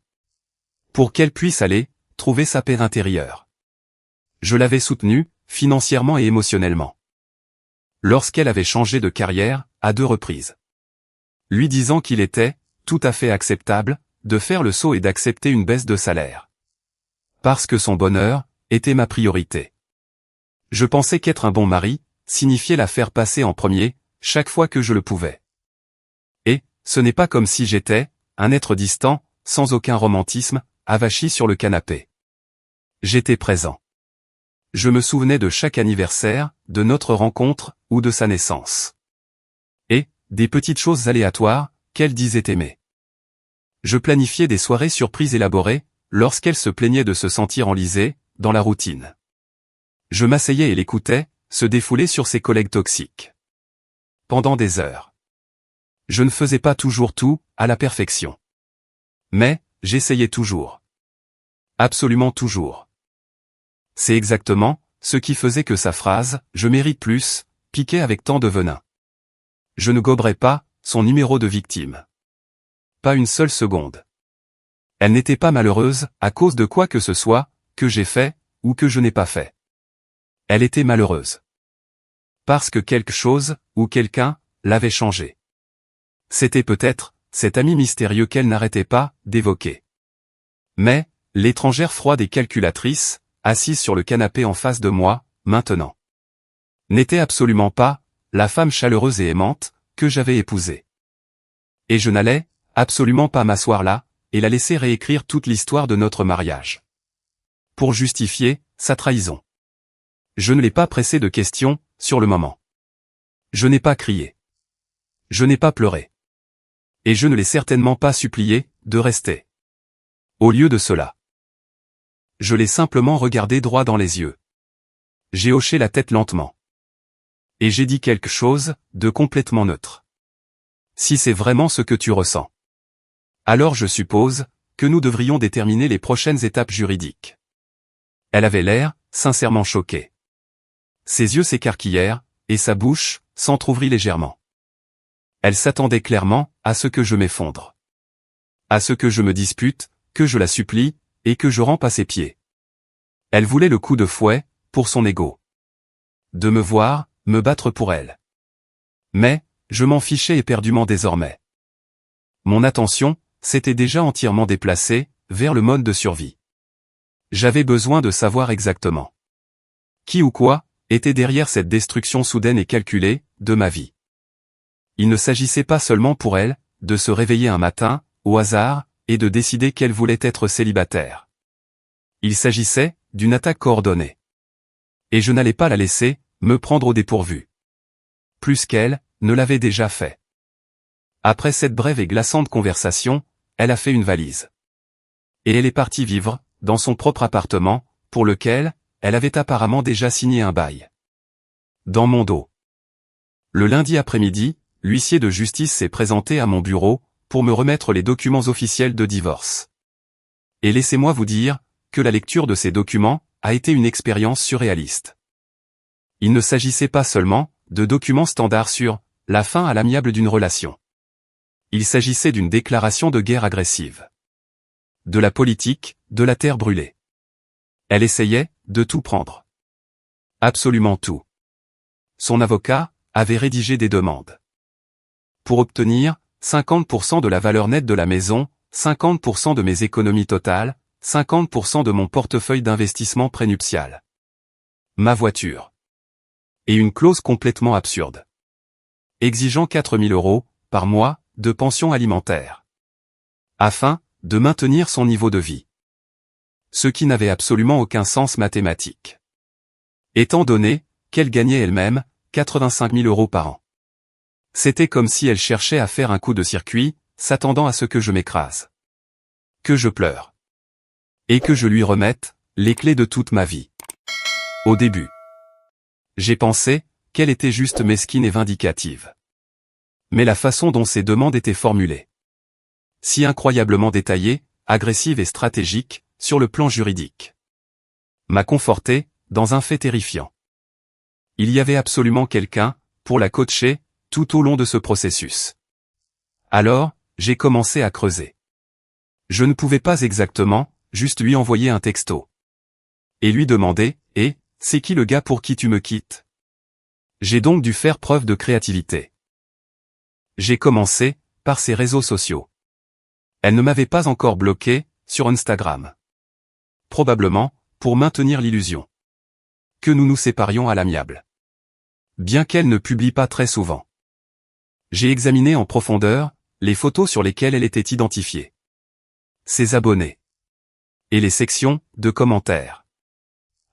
Pour qu'elle puisse aller trouver sa paix intérieure. Je l'avais soutenue, financièrement et émotionnellement. Lorsqu'elle avait changé de carrière, à 2 reprises. Lui disant qu'il était tout à fait acceptable de faire le saut et d'accepter une baisse de salaire. Parce que son bonheur était ma priorité. Je pensais qu'être un bon mari signifiait la faire passer en premier, chaque fois que je le pouvais. Et ce n'est pas comme si j'étais un être distant, sans aucun romantisme, avachi sur le canapé. J'étais présent. Je me souvenais de chaque anniversaire, de notre rencontre, ou de sa naissance. Et des petites choses aléatoires, qu'elle disait aimer. Je planifiais des soirées surprises élaborées, lorsqu'elle se plaignait de se sentir enlisée, dans la routine. Je m'asseyais et l'écoutais, se défouler sur ses collègues toxiques. Pendant des heures. Je ne faisais pas toujours tout, à la perfection. Mais, j'essayais toujours. Absolument toujours. C'est exactement ce qui faisait que sa phrase « je mérite plus » piquait avec tant de venin. Je ne goberais pas son numéro de victime. Pas une seule seconde. Elle n'était pas malheureuse à cause de quoi que ce soit, que j'ai fait, ou que je n'ai pas fait. Elle était malheureuse. Parce que quelque chose, ou quelqu'un, l'avait changée. C'était peut-être cet ami mystérieux qu'elle n'arrêtait pas d'évoquer. Mais, l'étrangère froide et calculatrice, assise sur le canapé en face de moi, maintenant, n'était absolument pas la femme chaleureuse et aimante que j'avais épousée. Et je n'allais absolument pas m'asseoir là et la laisser réécrire toute l'histoire de notre mariage. Pour justifier sa trahison. Je ne l'ai pas pressée de questions sur le moment. Je n'ai pas crié. Je n'ai pas pleuré. Et je ne l'ai certainement pas supplié de rester. Au lieu de cela, je l'ai simplement regardé droit dans les yeux. J'ai hoché la tête lentement. Et j'ai dit quelque chose de complètement neutre. Si c'est vraiment ce que tu ressens, alors je suppose que nous devrions déterminer les prochaines étapes juridiques. Elle avait l'air sincèrement choquée. Ses yeux s'écarquillèrent, et sa bouche s'entr'ouvrit légèrement. Elle s'attendait clairement à ce que je m'effondre. À ce que je me dispute, que je la supplie, et que je rampe à ses pieds. Elle voulait le coup de fouet, pour son ego. De me voir, me battre pour elle. Mais, je m'en fichais éperdument désormais. Mon attention s'était déjà entièrement déplacée vers le mode de survie. J'avais besoin de savoir exactement qui ou quoi était derrière cette destruction soudaine et calculée de ma vie. Il ne s'agissait pas seulement pour elle de se réveiller un matin, au hasard, et de décider qu'elle voulait être célibataire. Il s'agissait d'une attaque coordonnée. Et je n'allais pas la laisser me prendre au dépourvu. Plus qu'elle ne l'avait déjà fait. Après cette brève et glaçante conversation, elle a fait une valise. Et elle est partie vivre dans son propre appartement, pour lequel elle avait apparemment déjà signé un bail. Dans mon dos. Le lundi après-midi, l'huissier de justice s'est présenté à mon bureau pour me remettre les documents officiels de divorce. Et laissez-moi vous dire que la lecture de ces documents a été une expérience surréaliste. Il ne s'agissait pas seulement de documents standards sur la fin à l'amiable d'une relation. Il s'agissait d'une déclaration de guerre agressive. De la politique, de la terre brûlée. Elle essayait de tout prendre. Absolument tout. Son avocat avait rédigé des demandes. Pour obtenir 50% de la valeur nette de la maison, 50% de mes économies totales, 50% de mon portefeuille d'investissement prénuptial. Ma voiture. Et une clause complètement absurde. Exigeant 4 000 € par mois de pension alimentaire. Afin de maintenir son niveau de vie. Ce qui n'avait absolument aucun sens mathématique. Étant donné qu'elle gagnait elle-même 85 000 € par an. C'était comme si elle cherchait à faire un coup de circuit, s'attendant à ce que je m'écrase. que je pleure. Et que je lui remette les clés de toute ma vie. Au début, j'ai pensé qu'elle était juste mesquine et vindicative. Mais la façon dont ces demandes étaient formulées, si incroyablement détaillée, agressive et stratégique, sur le plan juridique, m'a conforté dans un fait terrifiant. Il y avait absolument quelqu'un pour la coacher tout au long de ce processus. Alors, j'ai commencé à creuser. Je ne pouvais pas exactement juste lui envoyer un texto et lui demander « Eh, c'est qui le gars pour qui tu me quittes ?» J'ai donc dû faire preuve de créativité. J'ai commencé par ses réseaux sociaux. Elle ne m'avait pas encore bloqué sur Instagram. Probablement pour maintenir l'illusion que nous nous séparions à l'amiable. Bien qu'elle ne publie pas très souvent. J'ai examiné en profondeur les photos sur lesquelles elle était identifiée, ses abonnés et les sections de commentaires,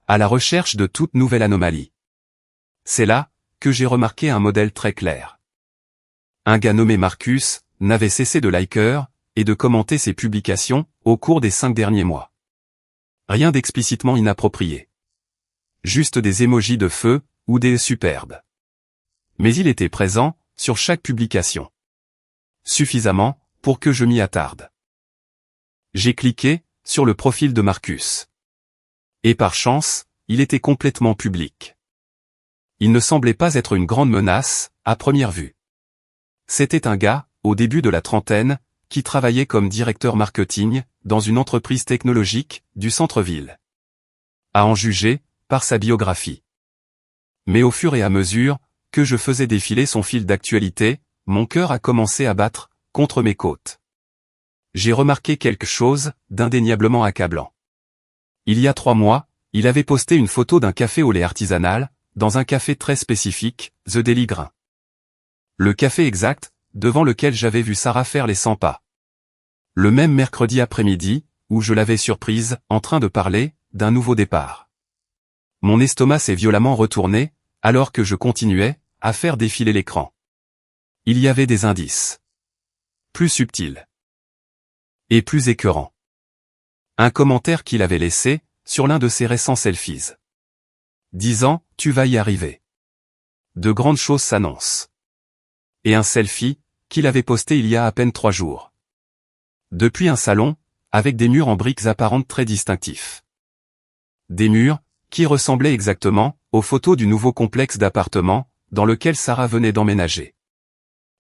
à la recherche de toute nouvelle anomalie. C'est là que j'ai remarqué un modèle très clair. Un gars nommé Marcus n'avait cessé de liker et de commenter ses publications au cours des 5 derniers mois. Rien d'explicitement inapproprié. Juste des émojis de feu ou des superbes. Mais il était présent sur chaque publication. Suffisamment pour que je m'y attarde. J'ai cliqué sur le profil de Marcus. Et par chance, il était complètement public. Il ne semblait pas être une grande menace, à première vue. C'était un gars, au début de la trentaine, qui travaillait comme directeur marketing dans une entreprise technologique du centre-ville. À en juger par sa biographie. Mais au fur et à mesure que je faisais défiler son fil d'actualité, mon cœur a commencé à battre contre mes côtes. J'ai remarqué quelque chose d'indéniablement accablant. Il y a 3 mois, il avait posté une photo d'un café au lait artisanal, dans un café très spécifique, The Daily Grain. Le café exact, devant lequel j'avais vu Sarah faire les 100 pas. Le même mercredi après-midi, où je l'avais surprise, en train de parler d'un nouveau départ. Mon estomac s'est violemment retourné, alors que je continuais à faire défiler l'écran. Il y avait des indices. Plus subtils. Et plus écœurants. Un commentaire qu'il avait laissé sur l'un de ses récents selfies. Disant « Tu vas y arriver. De grandes choses s'annoncent. » Et un selfie qu'il avait posté il y a à peine 3 jours. Depuis un salon, avec des murs en briques apparentes très distinctifs. Des murs qui ressemblaient exactement aux photos du nouveau complexe d'appartements dans lequel Sarah venait d'emménager.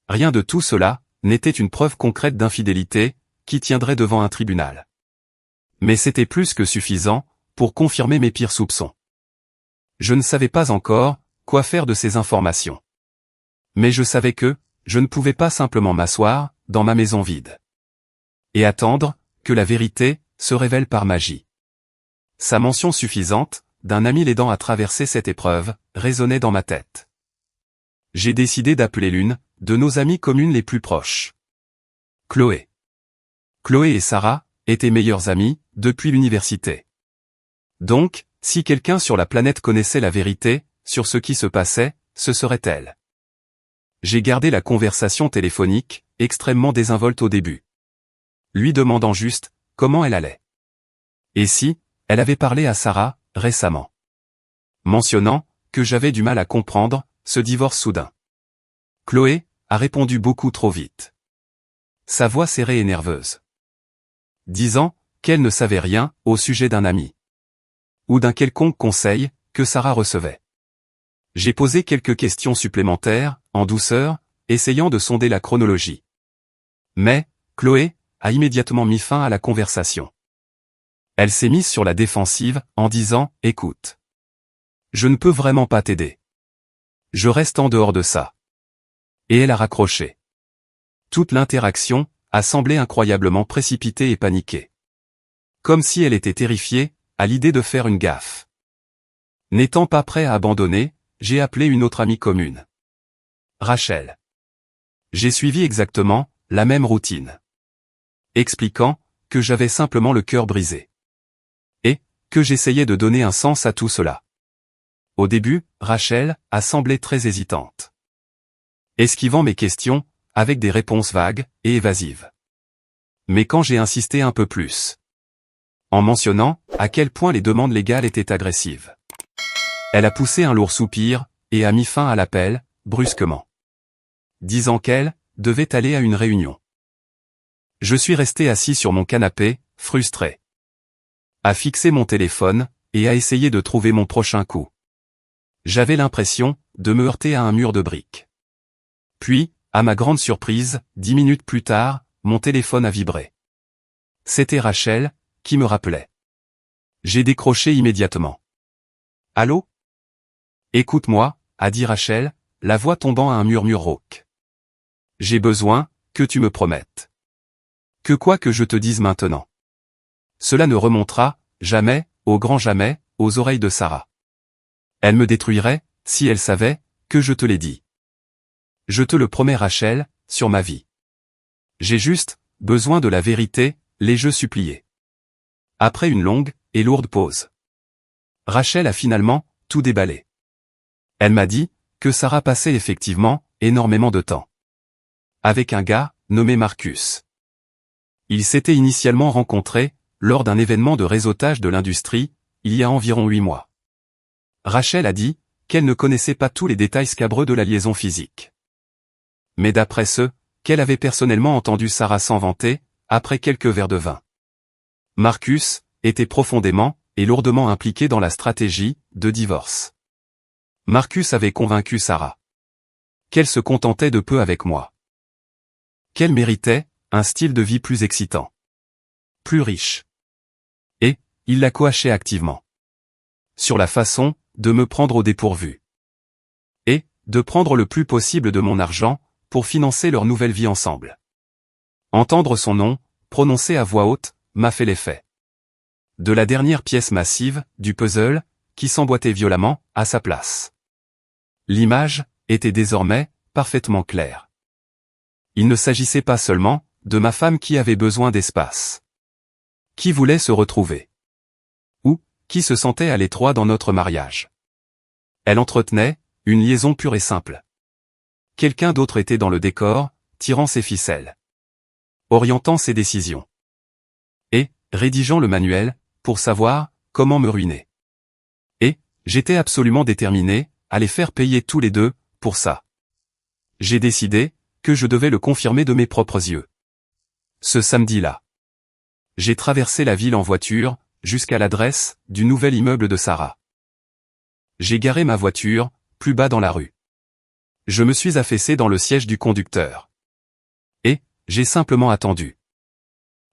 Rien de tout cela n'était une preuve concrète d'infidélité qui tiendrait devant un tribunal. Mais c'était plus que suffisant pour confirmer mes pires soupçons. Je ne savais pas encore quoi faire de ces informations. Mais je savais que je ne pouvais pas simplement m'asseoir dans ma maison vide et attendre que la vérité se révèle par magie. Sa mention suffisante d'un ami l'aidant à traverser cette épreuve résonnait dans ma tête. J'ai décidé d'appeler l'une de nos amies communes les plus proches. Chloé. Chloé et Sarah étaient meilleures amies depuis l'université. Donc, si quelqu'un sur la planète connaissait la vérité sur ce qui se passait, ce serait elle. J'ai gardé la conversation téléphonique extrêmement désinvolte au début. Lui demandant juste comment elle allait. Et si elle avait parlé à Sarah récemment. Mentionnant que j'avais du mal à comprendre ce divorce soudain. Chloé a répondu beaucoup trop vite. Sa voix serrée et nerveuse. Disant qu'elle ne savait rien au sujet d'un ami. Ou d'un quelconque conseil que Sarah recevait. J'ai posé quelques questions supplémentaires, en douceur, essayant de sonder la chronologie. Mais, Chloé a immédiatement mis fin à la conversation. Elle s'est mise sur la défensive en disant « Écoute. Je ne peux vraiment pas t'aider. Je reste en dehors de ça. » Et elle a raccroché. Toute l'interaction a semblé incroyablement précipitée et paniquée. Comme si elle était terrifiée à l'idée de faire une gaffe. N'étant pas prêt à abandonner, j'ai appelé une autre amie commune. Rachel. J'ai suivi exactement la même routine. Expliquant que j'avais simplement le cœur brisé. Et que j'essayais de donner un sens à tout cela. Au début, Rachel a semblé très hésitante. Esquivant mes questions, avec des réponses vagues et évasives. Mais quand j'ai insisté un peu plus, en mentionnant à quel point les demandes légales étaient agressives, elle a poussé un lourd soupir et a mis fin à l'appel, brusquement, disant qu'elle devait aller à une réunion. Je suis resté assis sur mon canapé, frustré, à fixer mon téléphone et à essayer de trouver mon prochain coup. J'avais l'impression de me heurter à un mur de briques. Puis, à ma grande surprise, 10 minutes plus tard, mon téléphone a vibré. C'était Rachel, qui me rappelait. J'ai décroché immédiatement. « Allô ? » « Écoute-moi, » a dit Rachel, la voix tombant à un murmure rauque. « J'ai besoin que tu me promettes. Que quoi que je te dise maintenant, cela ne remontera jamais, au grand jamais, aux oreilles de Sarah. Elle me détruirait, si elle savait, que je te l'ai dit. Je te le promets Rachel, sur ma vie. J'ai juste besoin de la vérité, l'ai-je supplié. » Après une longue et lourde pause, Rachel a finalement tout déballé. Elle m'a dit que Sarah passait effectivement énormément de temps avec un gars nommé Marcus. Ils s'étaient initialement rencontrés lors d'un événement de réseautage de l'industrie, il y a environ 8 mois. Rachel a dit qu'elle ne connaissait pas tous les détails scabreux de la liaison physique. Mais d'après ceux qu'elle avait personnellement entendu Sarah s'en vanter, après quelques verres de vin, Marcus était profondément et lourdement impliqué dans la stratégie de divorce. Marcus avait convaincu Sarah qu'elle se contentait de peu avec moi, qu'elle méritait un style de vie plus excitant, plus riche. Et il la coachait activement sur la façon de me prendre au dépourvu et de prendre le plus possible de mon argent pour financer leur nouvelle vie ensemble. Entendre son nom, prononcé à voix haute, m'a fait l'effet de la dernière pièce massive du puzzle qui s'emboîtait violemment à sa place. L'image était désormais parfaitement claire. Il ne s'agissait pas seulement de ma femme qui avait besoin d'espace, qui voulait se retrouver, ou qui se sentait à l'étroit dans notre mariage. Elle entretenait une liaison pure et simple. Quelqu'un d'autre était dans le décor, tirant ses ficelles, orientant ses décisions, et rédigeant le manuel pour savoir comment me ruiner. Et j'étais absolument déterminé à les faire payer tous les deux pour ça. J'ai décidé que je devais le confirmer de mes propres yeux. Ce samedi-là, j'ai traversé la ville en voiture, jusqu'à l'adresse du nouvel immeuble de Sarah. J'ai garé ma voiture, plus bas dans la rue. Je me suis affaissé dans le siège du conducteur. Et j'ai simplement attendu.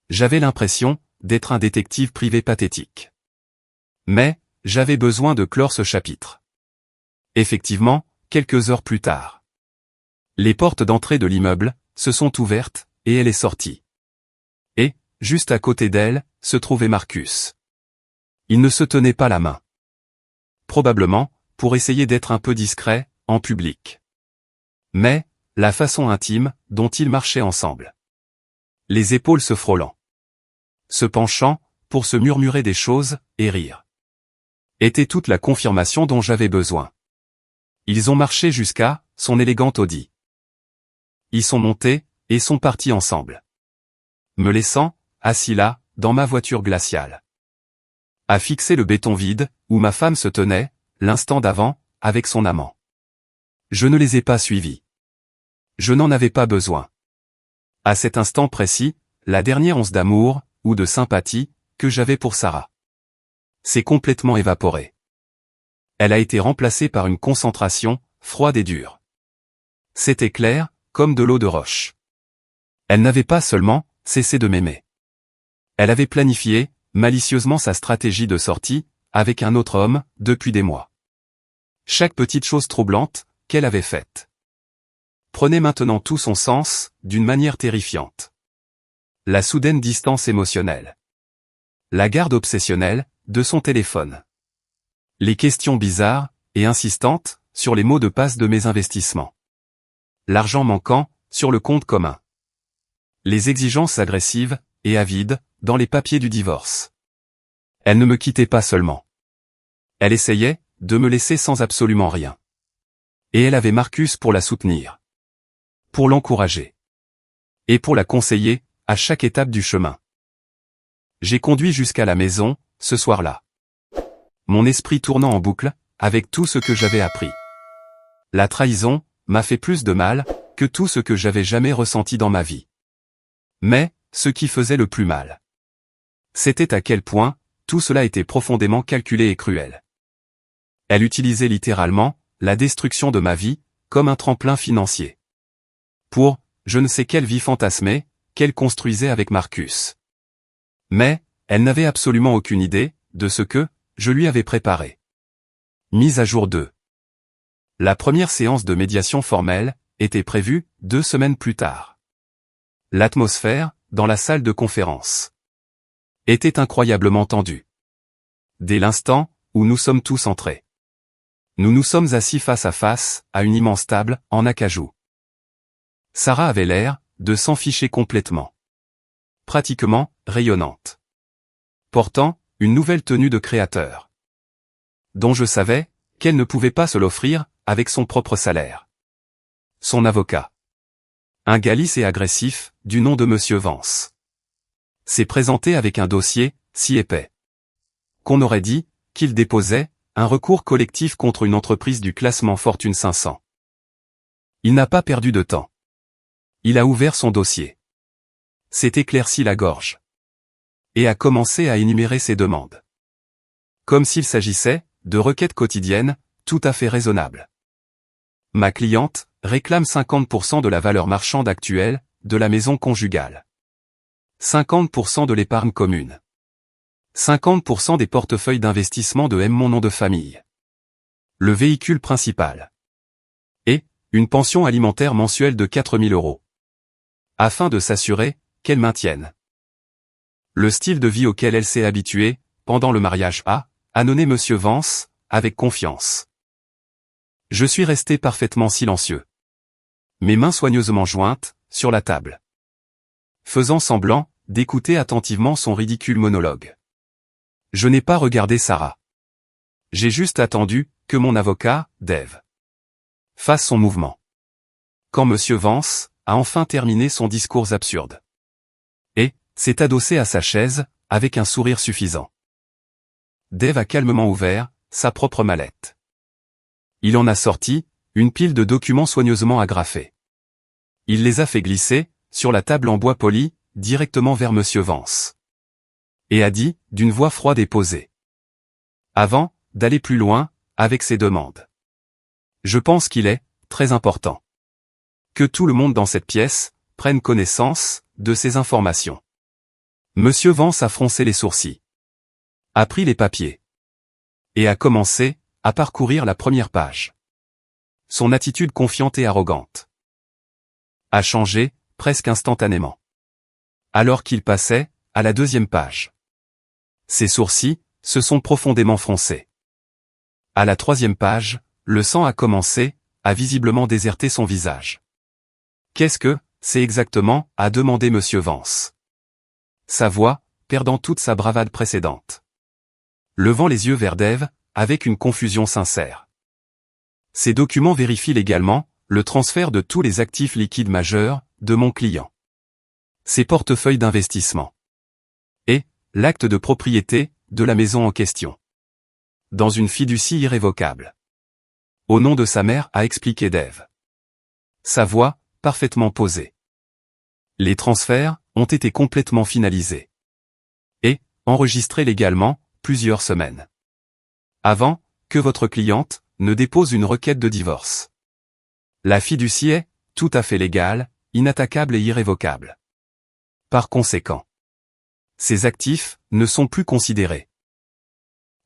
J'avais l'impression d'être un détective privé pathétique. Mais j'avais besoin de clore ce chapitre. Effectivement, quelques heures plus tard, les portes d'entrée de l'immeuble se sont ouvertes, et elle est sortie. Et, juste à côté d'elle, se trouvait Marcus. Il ne se tenait pas la main. Probablement, pour essayer d'être un peu discret, en public. Mais, la façon intime dont ils marchaient ensemble, les épaules se frôlant, se penchant, pour se murmurer des choses, et rire, était toute la confirmation dont j'avais besoin. Ils ont marché jusqu'à son élégante Audi. Ils sont montés, et sont partis ensemble, me laissant, assis là, dans ma voiture glaciale, à fixer le béton vide, où ma femme se tenait, l'instant d'avant, avec son amant. Je ne les ai pas suivis. Je n'en avais pas besoin. À cet instant précis, la dernière once d'amour, ou de sympathie, que j'avais pour Sarah s'est complètement évaporée. Elle a été remplacée par une concentration, froide et dure. C'était clair, comme de l'eau de roche. Elle n'avait pas seulement cessé de m'aimer. Elle avait planifié, malicieusement sa stratégie de sortie, avec un autre homme, depuis des mois. Chaque petite chose troublante, qu'elle avait faite, prenait maintenant tout son sens, d'une manière terrifiante. La soudaine distance émotionnelle. La garde obsessionnelle, de son téléphone. Les questions bizarres, et insistantes, sur les mots de passe de mes investissements. L'argent manquant, sur le compte commun. Les exigences agressives, et avides, dans les papiers du divorce. Elle ne me quittait pas seulement. Elle essayait, de me laisser sans absolument rien. Et elle avait Marcus pour la soutenir. Pour l'encourager. Et pour la conseiller, à chaque étape du chemin. J'ai conduit jusqu'à la maison, ce soir-là. Mon esprit tournant en boucle, avec tout ce que j'avais appris. La trahison m'a fait plus de mal que tout ce que j'avais jamais ressenti dans ma vie. Mais, ce qui faisait le plus mal, c'était à quel point tout cela était profondément calculé et cruel. Elle utilisait littéralement la destruction de ma vie comme un tremplin financier. Pour je ne sais quelle vie fantasmée qu'elle construisait avec Marcus. Mais, elle n'avait absolument aucune idée de ce que je lui avais préparé. Mise à jour 2. La première séance de médiation formelle était prévue 2 semaines plus tard. L'atmosphère, dans la salle de conférence, était incroyablement tendue. Dès l'instant où nous sommes tous entrés, nous nous sommes assis face à face à une immense table en acajou. Sarah avait l'air de s'en ficher complètement. Pratiquement rayonnante. Portant une nouvelle tenue de créateur, dont je savais qu'elle ne pouvait pas se l'offrir avec son propre salaire. Son avocat, un gars lisse et agressif, du nom de Monsieur Vance, s'est présenté avec un dossier si épais qu'on aurait dit qu'il déposait un recours collectif contre une entreprise du classement Fortune 500. Il n'a pas perdu de temps. Il a ouvert son dossier, s'est éclairci la gorge et a commencé à énumérer ses demandes. Comme s'il s'agissait de requêtes quotidiennes, tout à fait raisonnables. Ma cliente réclame 50% de la valeur marchande actuelle de la maison conjugale. 50% de l'épargne commune. 50% des portefeuilles d'investissement de mon nom de famille. Le véhicule principal. Et une pension alimentaire mensuelle de 4 000 €. Afin de s'assurer qu'elle maintienne le style de vie auquel elle s'est habituée pendant le mariage a nommé Monsieur Vance, avec confiance. Je suis resté parfaitement silencieux. Mes mains soigneusement jointes, sur la table. Faisant semblant d'écouter attentivement son ridicule monologue. Je n'ai pas regardé Sarah. J'ai juste attendu que mon avocat, Dave, fasse son mouvement. Quand Monsieur Vance a enfin terminé son discours absurde. Et s'est adossé à sa chaise, avec un sourire suffisant. Dave a calmement ouvert sa propre mallette. Il en a sorti une pile de documents soigneusement agrafés. Il les a fait glisser sur la table en bois poli, directement vers Monsieur Vance. Et a dit, d'une voix froide et posée, avant d'aller plus loin avec ses demandes. Je pense qu'il est très important que tout le monde dans cette pièce prenne connaissance de ces informations. Monsieur Vance a froncé les sourcils, a pris les papiers et a commencé à parcourir la première page. Son attitude confiante et arrogante a changé presque instantanément, alors qu'il passait à la deuxième page. Ses sourcils se sont profondément froncés. À la troisième page, le sang a commencé à visiblement déserter son visage. Qu'est-ce que c'est exactement, a demandé Monsieur Vance. Sa voix, perdant toute sa bravade précédente. Levant les yeux vers Dave, avec une confusion sincère. Ces documents vérifient légalement le transfert de tous les actifs liquides majeurs de mon client. Ses portefeuilles d'investissement. Et l'acte de propriété de la maison en question. Dans une fiducie irrévocable. Au nom de sa mère, a expliqué Dave. Sa voix, parfaitement posée. Les transferts ont été complètement finalisés. Et enregistrés légalement, plusieurs semaines avant que votre cliente ne dépose une requête de divorce. La fiducie est tout à fait légale, inattaquable et irrévocable. Par conséquent, ces actifs ne sont plus considérés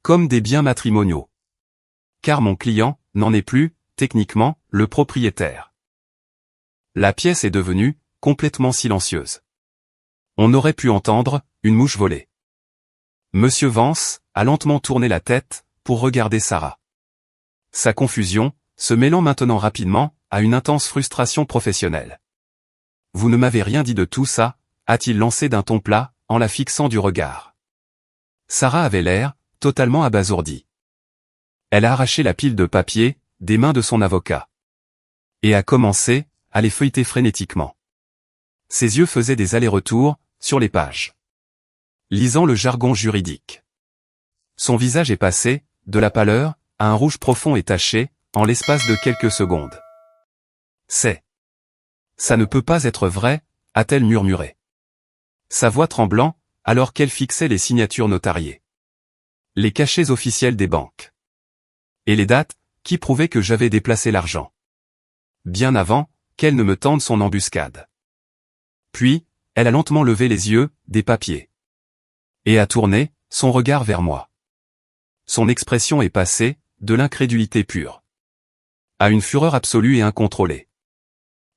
comme des biens matrimoniaux. Car mon client n'en est plus, techniquement, le propriétaire. La pièce est devenue complètement silencieuse. On aurait pu entendre une mouche voler. Monsieur Vance a lentement tourné la tête pour regarder Sarah. Sa confusion se mêlant maintenant rapidement à une intense frustration professionnelle. Vous ne m'avez rien dit de tout ça, a-t-il lancé d'un ton plat, en la fixant du regard. Sarah avait l'air totalement abasourdie. Elle a arraché la pile de papier des mains de son avocat. Et a commencé à les feuilleter frénétiquement. Ses yeux faisaient des allers-retours, sur les pages, lisant le jargon juridique. Son visage est passé, de la pâleur, à un rouge profond et taché, en l'espace de quelques secondes. Ça ne peut pas être vrai, a-t-elle murmuré. Sa voix tremblant, alors qu'elle fixait les signatures notariées. Les cachets officiels des banques. Et les dates, qui prouvaient que j'avais déplacé l'argent. Bien avant, qu'elle ne me tende son embuscade. Puis, elle a lentement levé les yeux, des papiers. Et a tourné, son regard vers moi. Son expression est passée, de l'incrédulité pure, à une fureur absolue et incontrôlée.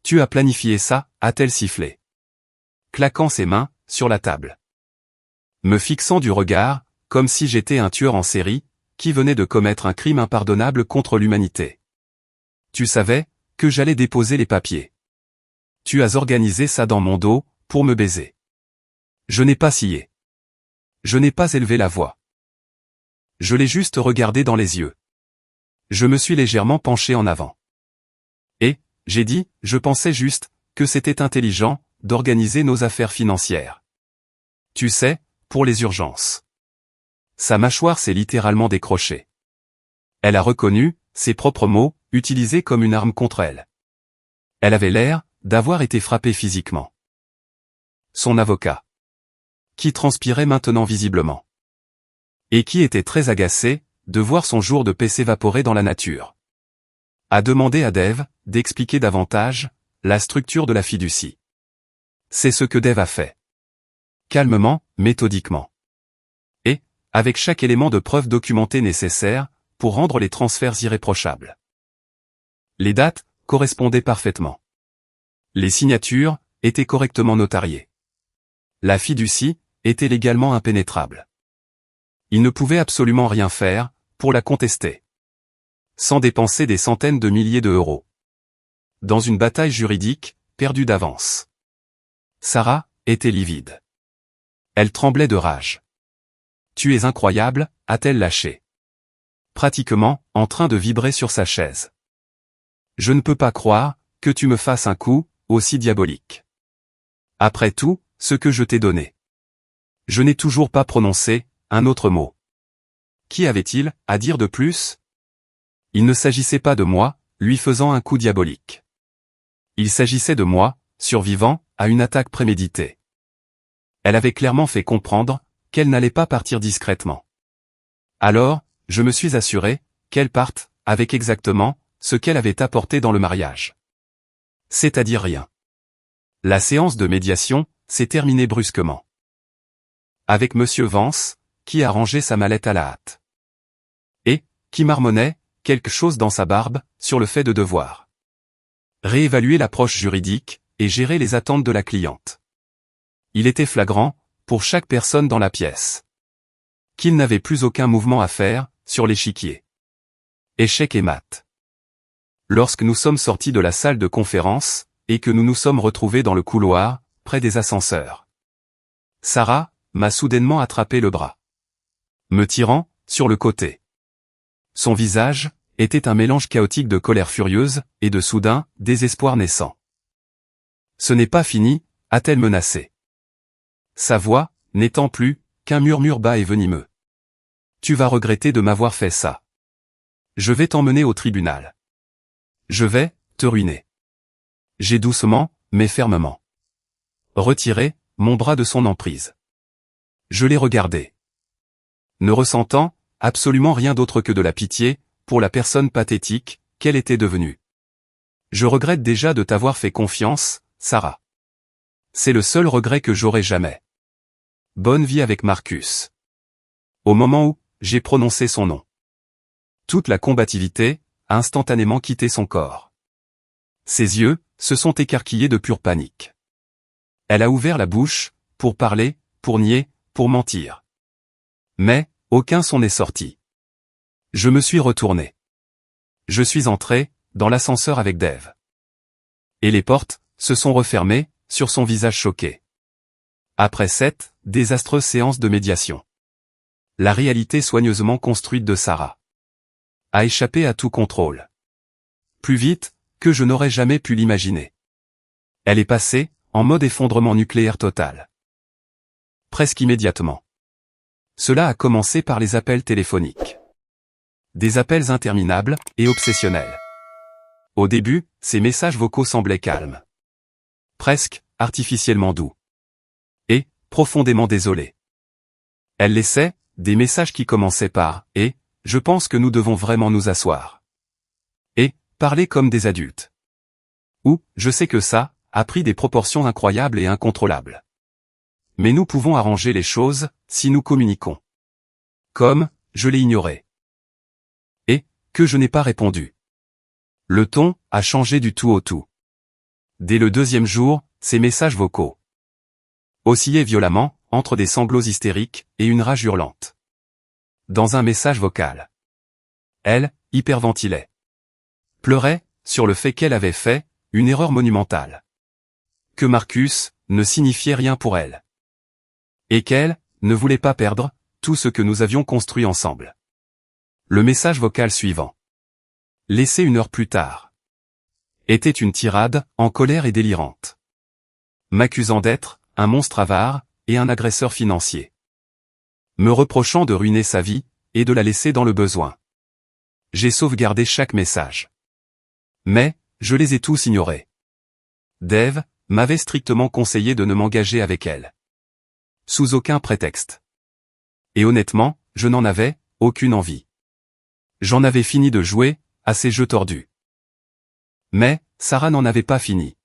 Tu as planifié ça, a-t-elle sifflé, claquant ses mains, sur la table. Me fixant du regard, comme si j'étais un tueur en série, qui venait de commettre un crime impardonnable contre l'humanité. Tu savais, que j'allais déposer les papiers. Tu as organisé ça dans mon dos, pour me baiser. Je n'ai pas scié. Je n'ai pas élevé la voix. Je l'ai juste regardé dans les yeux. Je me suis légèrement penché en avant. Et, j'ai dit, je pensais juste, que c'était intelligent, d'organiser nos affaires financières. Tu sais, pour les urgences. Sa mâchoire s'est littéralement décrochée. Elle a reconnu, ses propres mots, utilisés comme une arme contre elle. Elle avait l'air, d'avoir été frappée physiquement. Son avocat. Qui transpirait maintenant visiblement. Et qui était très agacé, de voir son jour de paix s'évaporer dans la nature. A demandé à Dave, d'expliquer davantage, la structure de la fiducie. C'est ce que Dave a fait. Calmement, méthodiquement. Et, avec chaque élément de preuve documenté nécessaire, pour rendre les transferts irréprochables. Les dates, correspondaient parfaitement. Les signatures, étaient correctement notariées. La fiducie, était légalement impénétrable. Il ne pouvait absolument rien faire, pour la contester. Sans dépenser des centaines de milliers d'euros. Dans une bataille juridique, perdue d'avance. Sarah, était livide. Elle tremblait de rage. Tu es incroyable, a-t-elle lâché. Pratiquement, en train de vibrer sur sa chaise. Je ne peux pas croire, que tu me fasses un coup, aussi diabolique. Après tout, ce que je t'ai donné. Je n'ai toujours pas prononcé, un autre mot. Qui avait-il, à dire de plus? Il ne s'agissait pas de moi, lui faisant un coup diabolique. Il s'agissait de moi, survivant, à une attaque préméditée. Elle avait clairement fait comprendre, qu'elle n'allait pas partir discrètement. Alors, je me suis assuré, qu'elle parte, avec exactement, ce qu'elle avait apporté dans le mariage. C'est-à-dire rien. La séance de médiation, s'est terminée brusquement. Avec Monsieur Vance, qui a rangé sa mallette à la hâte. Et, qui marmonnait, quelque chose dans sa barbe, sur le fait de devoir réévaluer l'approche juridique, et gérer les attentes de la cliente. Il était flagrant, pour chaque personne dans la pièce, qu'il n'avait plus aucun mouvement à faire, sur l'échiquier. Échec et mat. Lorsque nous sommes sortis de la salle de conférence, et que nous nous sommes retrouvés dans le couloir, près des ascenseurs. Sarah, m'a soudainement attrapé le bras. Me tirant, sur le côté. Son visage, était un mélange chaotique de colère furieuse, et de soudain, désespoir naissant. Ce n'est pas fini, a-t-elle menacé. Sa voix, n'étant plus, qu'un murmure bas et venimeux. Tu vas regretter de m'avoir fait ça. Je vais t'emmener au tribunal. Je vais, te ruiner. J'ai doucement, mais fermement retiré, mon bras de son emprise. Je l'ai regardé. Ne ressentant, absolument rien d'autre que de la pitié, pour la personne pathétique, qu'elle était devenue. Je regrette déjà de t'avoir fait confiance, Sarah. C'est le seul regret que j'aurai jamais. Bonne vie avec Marcus. Au moment où, j'ai prononcé son nom. Toute la combativité, a instantanément quitté son corps. Ses yeux, se sont écarquillés de pure panique. Elle a ouvert la bouche, pour parler, pour nier, pour mentir. Mais, aucun son n'est sorti. Je me suis retourné. Je suis entré, dans l'ascenseur avec Dave. Et les portes, se sont refermées, sur son visage choqué. Après cette, désastreuse séance de médiation. La réalité soigneusement construite de Sarah a échappé à tout contrôle. Plus vite, que je n'aurais jamais pu l'imaginer. Elle est passée, en mode effondrement nucléaire total. Presque immédiatement. Cela a commencé par les appels téléphoniques. Des appels interminables et obsessionnels. Au début, ces messages vocaux semblaient calmes. Presque artificiellement doux. Et profondément désolés. Elle laissait des messages qui commençaient par « Et, je pense que nous devons vraiment nous asseoir. » Et parler comme des adultes. Ou « Je sais que ça a pris des proportions incroyables et incontrôlables. Mais nous pouvons arranger les choses si nous communiquons. » Comme « Je l'ai ignoré. » Et que je n'ai pas répondu. Le ton a changé du tout au tout. Dès le deuxième jour, ces messages vocaux oscillaient violemment, entre des sanglots hystériques et une rage hurlante. Dans un message vocal. Elle hyperventilait. Pleurait sur le fait qu'elle avait fait une erreur monumentale. Que Marcus ne signifiait rien pour elle. Et qu'elle ne voulait pas perdre tout ce que nous avions construit ensemble. Le message vocal suivant. Laissé une heure plus tard. Était une tirade, en colère et délirante. M'accusant d'être un monstre avare et un agresseur financier. Me reprochant de ruiner sa vie et de la laisser dans le besoin. J'ai sauvegardé chaque message. Mais, je les ai tous ignorés. Dave m'avait strictement conseillé de ne m'engager avec elle. Sous aucun prétexte. Et honnêtement, je n'en avais aucune envie. J'en avais fini de jouer à ces jeux tordus. Mais, Sarah n'en avait pas fini.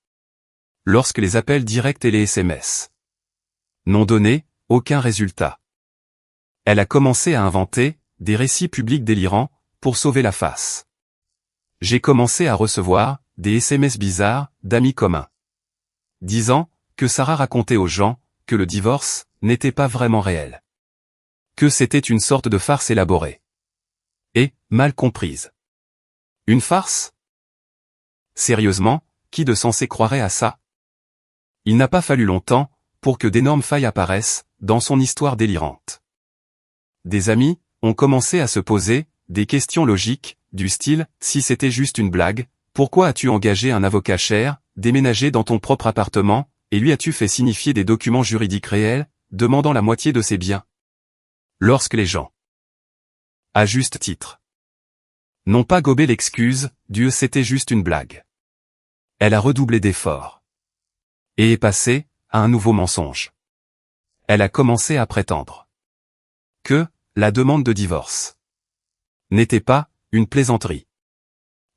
Lorsque les appels directs et les SMS n'ont donné aucun résultat. Elle a commencé à inventer des récits publics délirants pour sauver la face. J'ai commencé à recevoir des SMS bizarres d'amis communs. Disant que Sarah racontait aux gens que le divorce n'était pas vraiment réel. Que c'était une sorte de farce élaborée. Et mal comprise. Une farce? Sérieusement, qui de censé croirait à ça? Il n'a pas fallu longtemps pour que d'énormes failles apparaissent dans son histoire délirante. Des amis ont commencé à se poser des questions logiques, du style « Si c'était juste une blague, pourquoi as-tu engagé un avocat cher, déménagé dans ton propre appartement, et lui as-tu fait signifier des documents juridiques réels, demandant la moitié de ses biens ?» Lorsque les gens, à juste titre, n'ont pas gobé l'excuse « Dieu c'était juste une blague », elle a redoublé d'efforts. Et est passée à un nouveau mensonge. Elle a commencé à prétendre que la demande de divorce n'était pas une plaisanterie,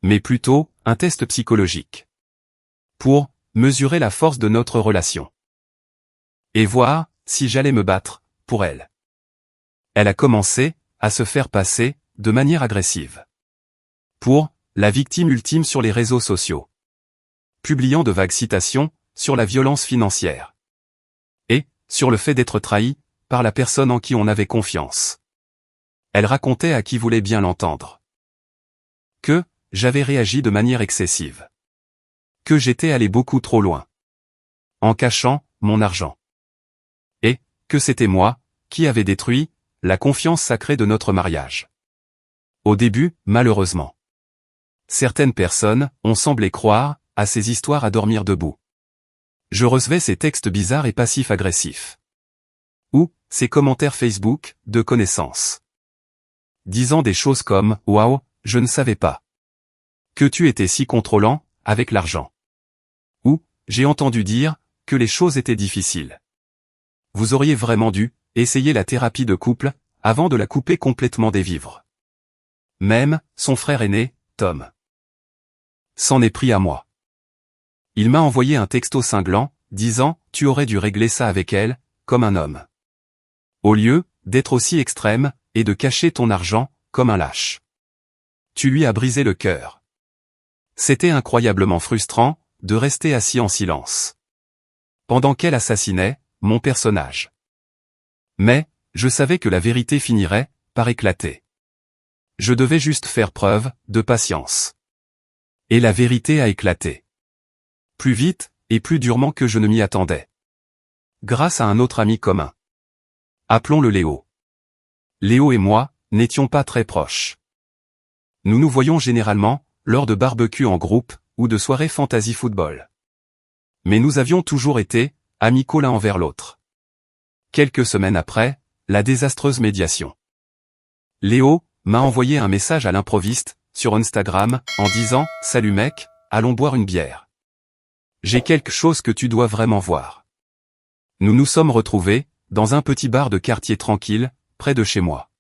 mais plutôt un test psychologique pour mesurer la force de notre relation et voir si j'allais me battre pour elle. Elle a commencé à se faire passer de manière agressive pour la victime ultime sur les réseaux sociaux, publiant de vagues citations sur la violence financière et sur le fait d'être trahi par la personne en qui on avait confiance. Elle racontait à qui voulait bien l'entendre que j'avais réagi de manière excessive, que j'étais allé beaucoup trop loin, en cachant mon argent, et que c'était moi qui avais détruit la confiance sacrée de notre mariage. Au début, malheureusement, certaines personnes ont semblé croire à ces histoires à dormir debout. Je recevais ces textes bizarres et passifs-agressifs. Ou ces commentaires Facebook de connaissances, disant des choses comme « Waouh, je ne savais pas que tu étais si contrôlant avec l'argent. » Ou « J'ai entendu dire que les choses étaient difficiles. Vous auriez vraiment dû essayer la thérapie de couple avant de la couper complètement des vivres. » Même son frère aîné, Tom, s'en est pris à moi. Il m'a envoyé un texto cinglant, disant « Tu aurais dû régler ça avec elle, comme un homme. Au lieu d'être aussi extrême, et de cacher ton argent, comme un lâche. Tu lui as brisé le cœur. » C'était incroyablement frustrant, de rester assis en silence. Pendant qu'elle assassinait, mon personnage. Mais, je savais que la vérité finirait par éclater. Je devais juste faire preuve de patience. Et la vérité a éclaté. Plus vite, et plus durement que je ne m'y attendais. Grâce à un autre ami commun. Appelons-le Léo. Léo et moi n'étions pas très proches. Nous nous voyions généralement lors de barbecues en groupe ou de soirées fantasy football. Mais nous avions toujours été amicaux l'un envers l'autre. Quelques semaines après, la désastreuse médiation. Léo m'a envoyé un message à l'improviste, sur Instagram, en disant « Salut mec, allons boire une bière. J'ai quelque chose que tu dois vraiment voir. » Nous nous sommes retrouvés, dans un petit bar de quartier tranquille, près de chez moi.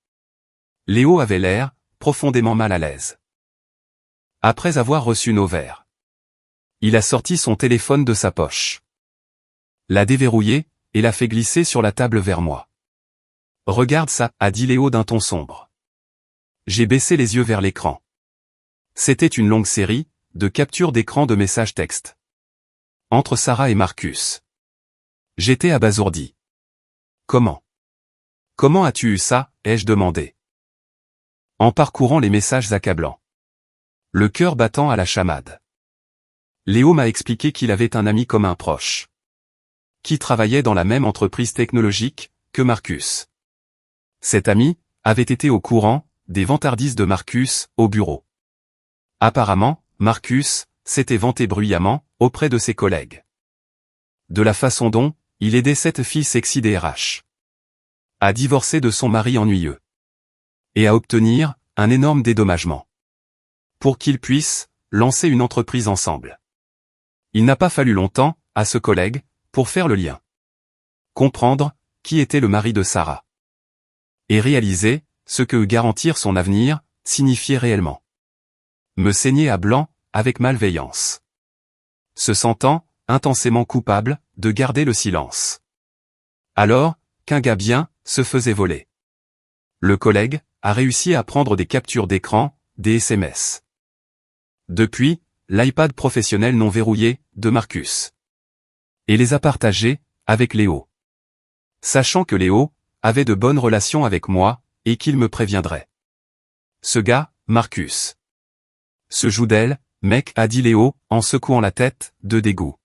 Léo avait l'air profondément mal à l'aise. Après avoir reçu nos verres, il a sorti son téléphone de sa poche, l'a déverrouillé, et l'a fait glisser sur la table vers moi. « Regarde ça » a dit Léo d'un ton sombre. J'ai baissé les yeux vers l'écran. C'était une longue série de captures d'écran de messages textes entre Sarah et Marcus. J'étais abasourdi. « Comment as-tu eu ça ?» ai-je demandé. En parcourant les messages accablants, le cœur battant à la chamade. Léo m'a expliqué qu'il avait un ami commun proche, qui travaillait dans la même entreprise technologique que Marcus. Cet ami avait été au courant des vantardises de Marcus au bureau. Apparemment, Marcus s'était vanté bruyamment auprès de ses collègues de la façon dont il aidait cette fille sexy des RH à divorcer de son mari ennuyeux et à obtenir un énorme dédommagement pour qu'ils puissent lancer une entreprise ensemble. Il n'a pas fallu longtemps à ce collègue pour faire le lien, comprendre qui était le mari de Sarah et réaliser ce que garantir son avenir signifiait réellement. Me saigner à blanc avec malveillance, se sentant intensément coupable de garder le silence, alors qu'un gars bien se faisait voler. Le collègue a réussi à prendre des captures d'écran, des SMS. Depuis, l'iPad professionnel non verrouillé de Marcus, et les a partagés avec Léo, sachant que Léo avait de bonnes relations avec moi et qu'il me préviendrait. Ce gars, Marcus, se joue d'elle, mec, a dit Léo en secouant la tête de dégoût.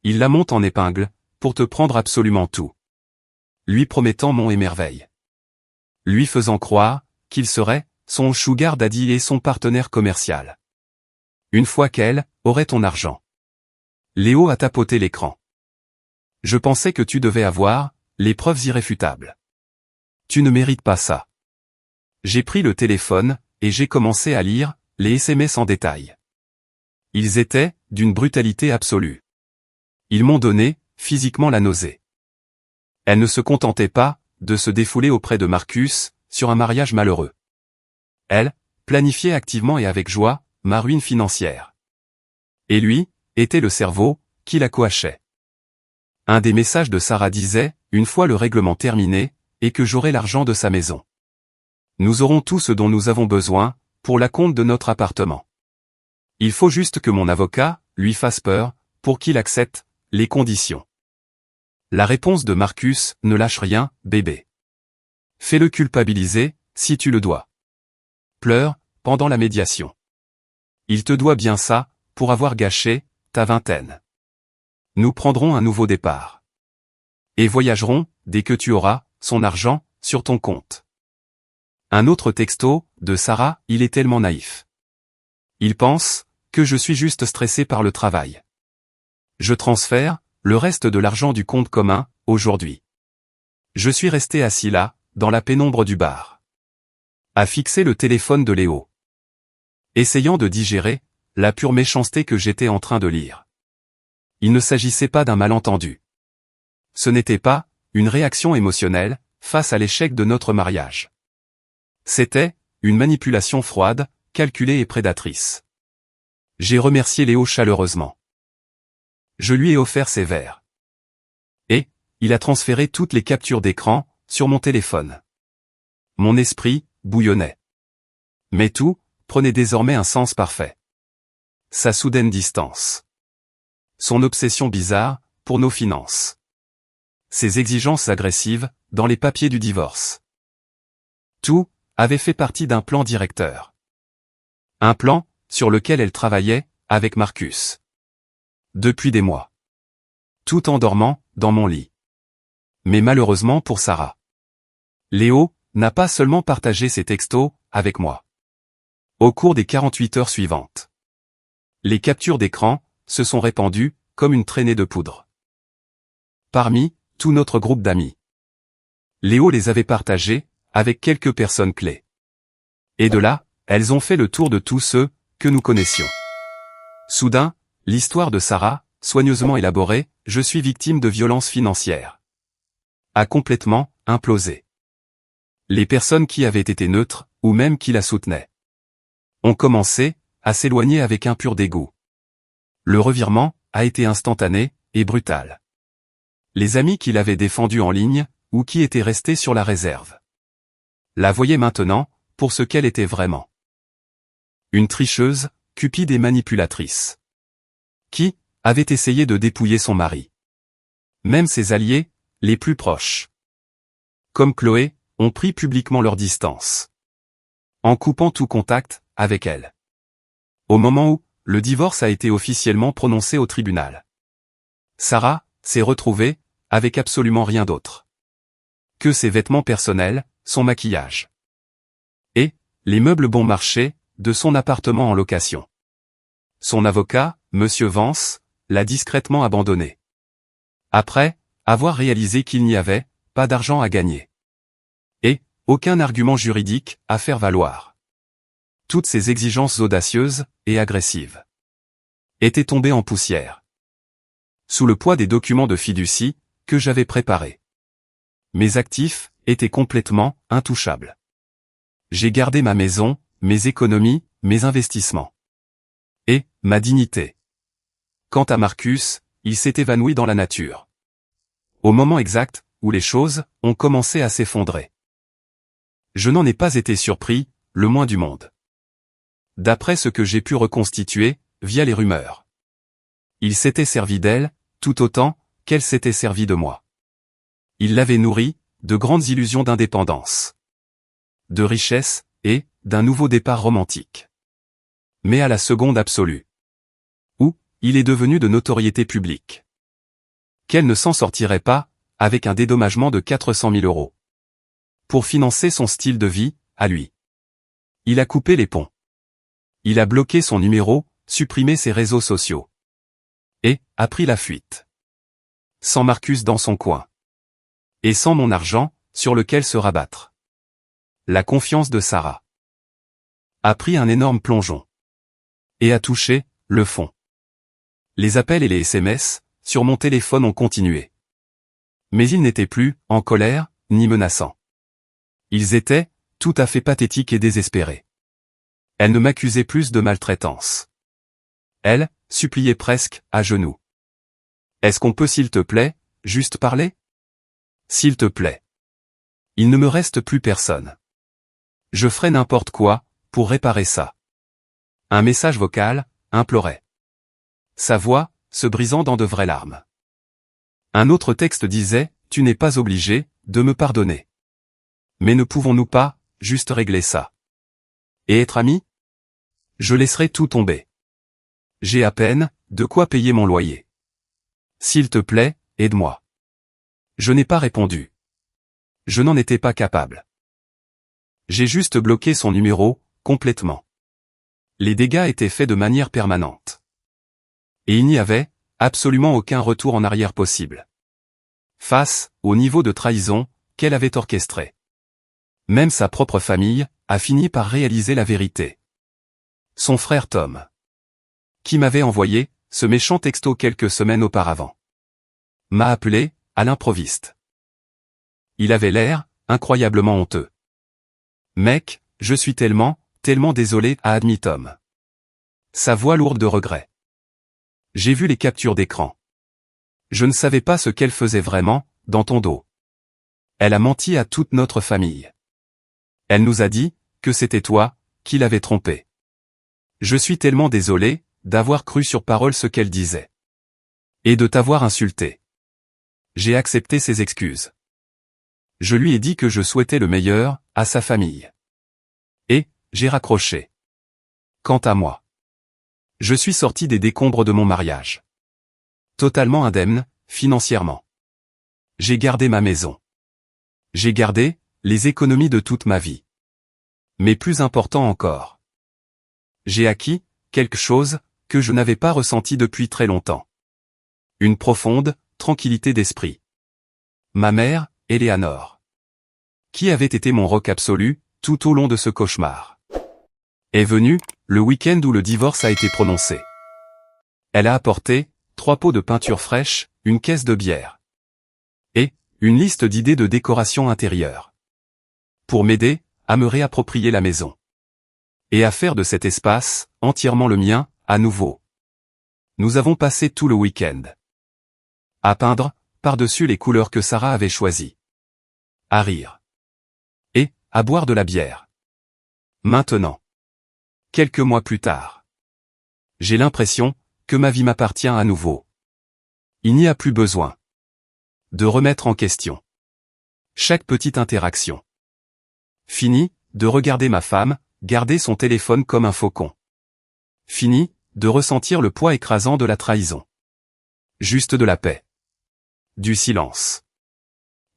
Il la monte en épingle pour te prendre absolument tout, lui promettant monts et merveilles, lui faisant croire qu'il serait son sugar daddy et son partenaire commercial. Une fois qu'elle aurait ton argent. Léo a tapoté l'écran. Je pensais que tu devais avoir les preuves irréfutables. Tu ne mérites pas ça. J'ai pris le téléphone et j'ai commencé à lire les SMS en détail. Ils étaient d'une brutalité absolue. Ils m'ont donné physiquement la nausée. Elle ne se contentait pas de se défouler auprès de Marcus sur un mariage malheureux. Elle planifiait activement et avec joie ma ruine financière. Et lui était le cerveau qui la coachait. Un des messages de Sarah disait, une fois le règlement terminé, et que j'aurai l'argent de sa maison. Nous aurons tout ce dont nous avons besoin pour la compte de notre appartement. Il faut juste que mon avocat lui fasse peur pour qu'il accepte les conditions. La réponse de Marcus, ne lâche rien, bébé. Fais-le culpabiliser, si tu le dois. Pleure pendant la médiation. Il te doit bien ça, pour avoir gâché ta vingtaine. Nous prendrons un nouveau départ. Et voyagerons, dès que tu auras son argent sur ton compte. Un autre texto de Sarah, il est tellement naïf. Il pense que je suis juste stressé par le travail. Je transfère le reste de l'argent du compte commun aujourd'hui. Je suis resté assis là, dans la pénombre du bar, à fixer le téléphone de Léo, essayant de digérer la pure méchanceté que j'étais en train de lire. Il ne s'agissait pas d'un malentendu. Ce n'était pas une réaction émotionnelle face à l'échec de notre mariage. C'était une manipulation froide, calculée et prédatrice. J'ai remercié Léo chaleureusement. Je lui ai offert ses verres. Et il a transféré toutes les captures d'écran sur mon téléphone. Mon esprit bouillonnait. Mais tout prenait désormais un sens parfait. Sa soudaine distance. Son obsession bizarre pour nos finances. Ses exigences agressives dans les papiers du divorce. Tout avait fait partie d'un plan directeur. Un plan sur lequel elle travaillait avec Marcus. Depuis des mois. Tout en dormant dans mon lit. Mais malheureusement pour Sarah, Léo n'a pas seulement partagé ses textos avec moi. Au cours des 48 heures suivantes, les captures d'écran se sont répandues comme une traînée de poudre. Parmi tout notre groupe d'amis, Léo les avait partagés avec quelques personnes clés. Et de là, elles ont fait le tour de tous ceux que nous connaissions. Soudain, l'histoire de Sarah, soigneusement élaborée, je suis victime de violences financières, a complètement implosé. Les personnes qui avaient été neutres, ou même qui la soutenaient, ont commencé à s'éloigner avec un pur dégoût. Le revirement a été instantané et brutal. Les amis qui l'avaient défendue en ligne, ou qui étaient restés sur la réserve, la voyaient maintenant pour ce qu'elle était vraiment. Une tricheuse, cupide et manipulatrice, qui avait essayé de dépouiller son mari. Même ses alliés, les plus proches, comme Chloé, ont pris publiquement leur distance, en coupant tout contact avec elle. Au moment où le divorce a été officiellement prononcé au tribunal, Sarah s'est retrouvée avec absolument rien d'autre que ses vêtements personnels, son maquillage et les meubles bon marché de son appartement en location. Son avocat, Monsieur Vance, l'a discrètement abandonné, après avoir réalisé qu'il n'y avait pas d'argent à gagner et aucun argument juridique à faire valoir. Toutes ces exigences audacieuses et agressives étaient tombées en poussière sous le poids des documents de fiducie que j'avais préparés. Mes actifs étaient complètement intouchables. J'ai gardé ma maison, mes économies, mes investissements et ma dignité. Quant à Marcus, il s'est évanoui dans la nature, au moment exact où les choses ont commencé à s'effondrer. Je n'en ai pas été surpris, le moins du monde. D'après ce que j'ai pu reconstituer, via les rumeurs, il s'était servi d'elle, tout autant qu'elle s'était servie de moi. Il l'avait nourrie de grandes illusions d'indépendance, de richesse et d'un nouveau départ romantique. Mais à la seconde absolue, où il est devenu de notoriété publique, qu'elle ne s'en sortirait pas avec un dédommagement de 400 000 € pour financer son style de vie, à lui. Il a coupé les ponts. Il a bloqué son numéro, supprimé ses réseaux sociaux et a pris la fuite. Sans Marcus dans son coin. Et sans mon argent, sur lequel se rabattre. La confiance de Sarah a pris un énorme plongeon. Et a touché le fond. Les appels et les SMS, sur mon téléphone ont continué. Mais ils n'étaient plus en colère, ni menaçants. Ils étaient tout à fait pathétiques et désespérés. Elle ne m'accusait plus de maltraitance. Elle suppliait presque, à genoux. Est-ce qu'on peut, s'il te plaît, juste parler? S'il te plaît. Il ne me reste plus personne. Je ferai n'importe quoi pour réparer ça. Un message vocal implorait. Sa voix se brisant dans de vraies larmes. Un autre texte disait, tu n'es pas obligé de me pardonner. Mais ne pouvons-nous pas juste régler ça? Et être amis? Je laisserai tout tomber. J'ai à peine de quoi payer mon loyer. S'il te plaît, aide-moi. Je n'ai pas répondu. Je n'en étais pas capable. J'ai juste bloqué son numéro, complètement. Les dégâts étaient faits de manière permanente. Et il n'y avait absolument aucun retour en arrière possible. Face au niveau de trahison qu'elle avait orchestré. Même sa propre famille a fini par réaliser la vérité. Son frère Tom, qui m'avait envoyé ce méchant texto quelques semaines auparavant, m'a appelé à l'improviste. Il avait l'air incroyablement honteux. Mec, je suis tellement désolé, a admis Tom. Sa voix lourde de regret. J'ai vu les captures d'écran. Je ne savais pas ce qu'elle faisait vraiment, dans ton dos. Elle a menti à toute notre famille. Elle nous a dit que c'était toi qui l'avais trompée. Je suis tellement désolé d'avoir cru sur parole ce qu'elle disait. Et de t'avoir insulté. J'ai accepté ses excuses. Je lui ai dit que je souhaitais le meilleur à sa famille. Et j'ai raccroché. Quant à moi, je suis sorti des décombres de mon mariage. Totalement indemne, financièrement. J'ai gardé ma maison. J'ai gardé les économies de toute ma vie. Mais plus important encore, j'ai acquis quelque chose que je n'avais pas ressenti depuis très longtemps. Une profonde tranquillité d'esprit. Ma mère, Eleanor, qui avait été mon roc absolu, tout au long de ce cauchemar, est venue, le week-end où le divorce a été prononcé. Elle a apporté 3 pots de peinture fraîche, une caisse de bière et une liste d'idées de décoration intérieure pour m'aider à me réapproprier la maison et à faire de cet espace, entièrement le mien, à nouveau. Nous avons passé tout le week-end à peindre, par-dessus les couleurs que Sarah avait choisies, à rire et à boire de la bière. Maintenant, quelques mois plus tard, j'ai l'impression que ma vie m'appartient à nouveau. Il n'y a plus besoin de remettre en question chaque petite interaction. Fini de regarder ma femme garder son téléphone comme un faucon. Fini de ressentir le poids écrasant de la trahison. Juste de la paix, du silence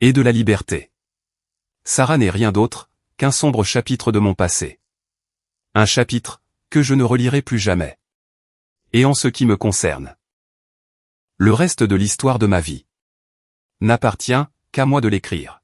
et de la liberté. Sarah n'est rien d'autre qu'un sombre chapitre de mon passé. Un chapitre que je ne relirai plus jamais. Et en ce qui me concerne, le reste de l'histoire de ma vie n'appartient qu'à moi de l'écrire.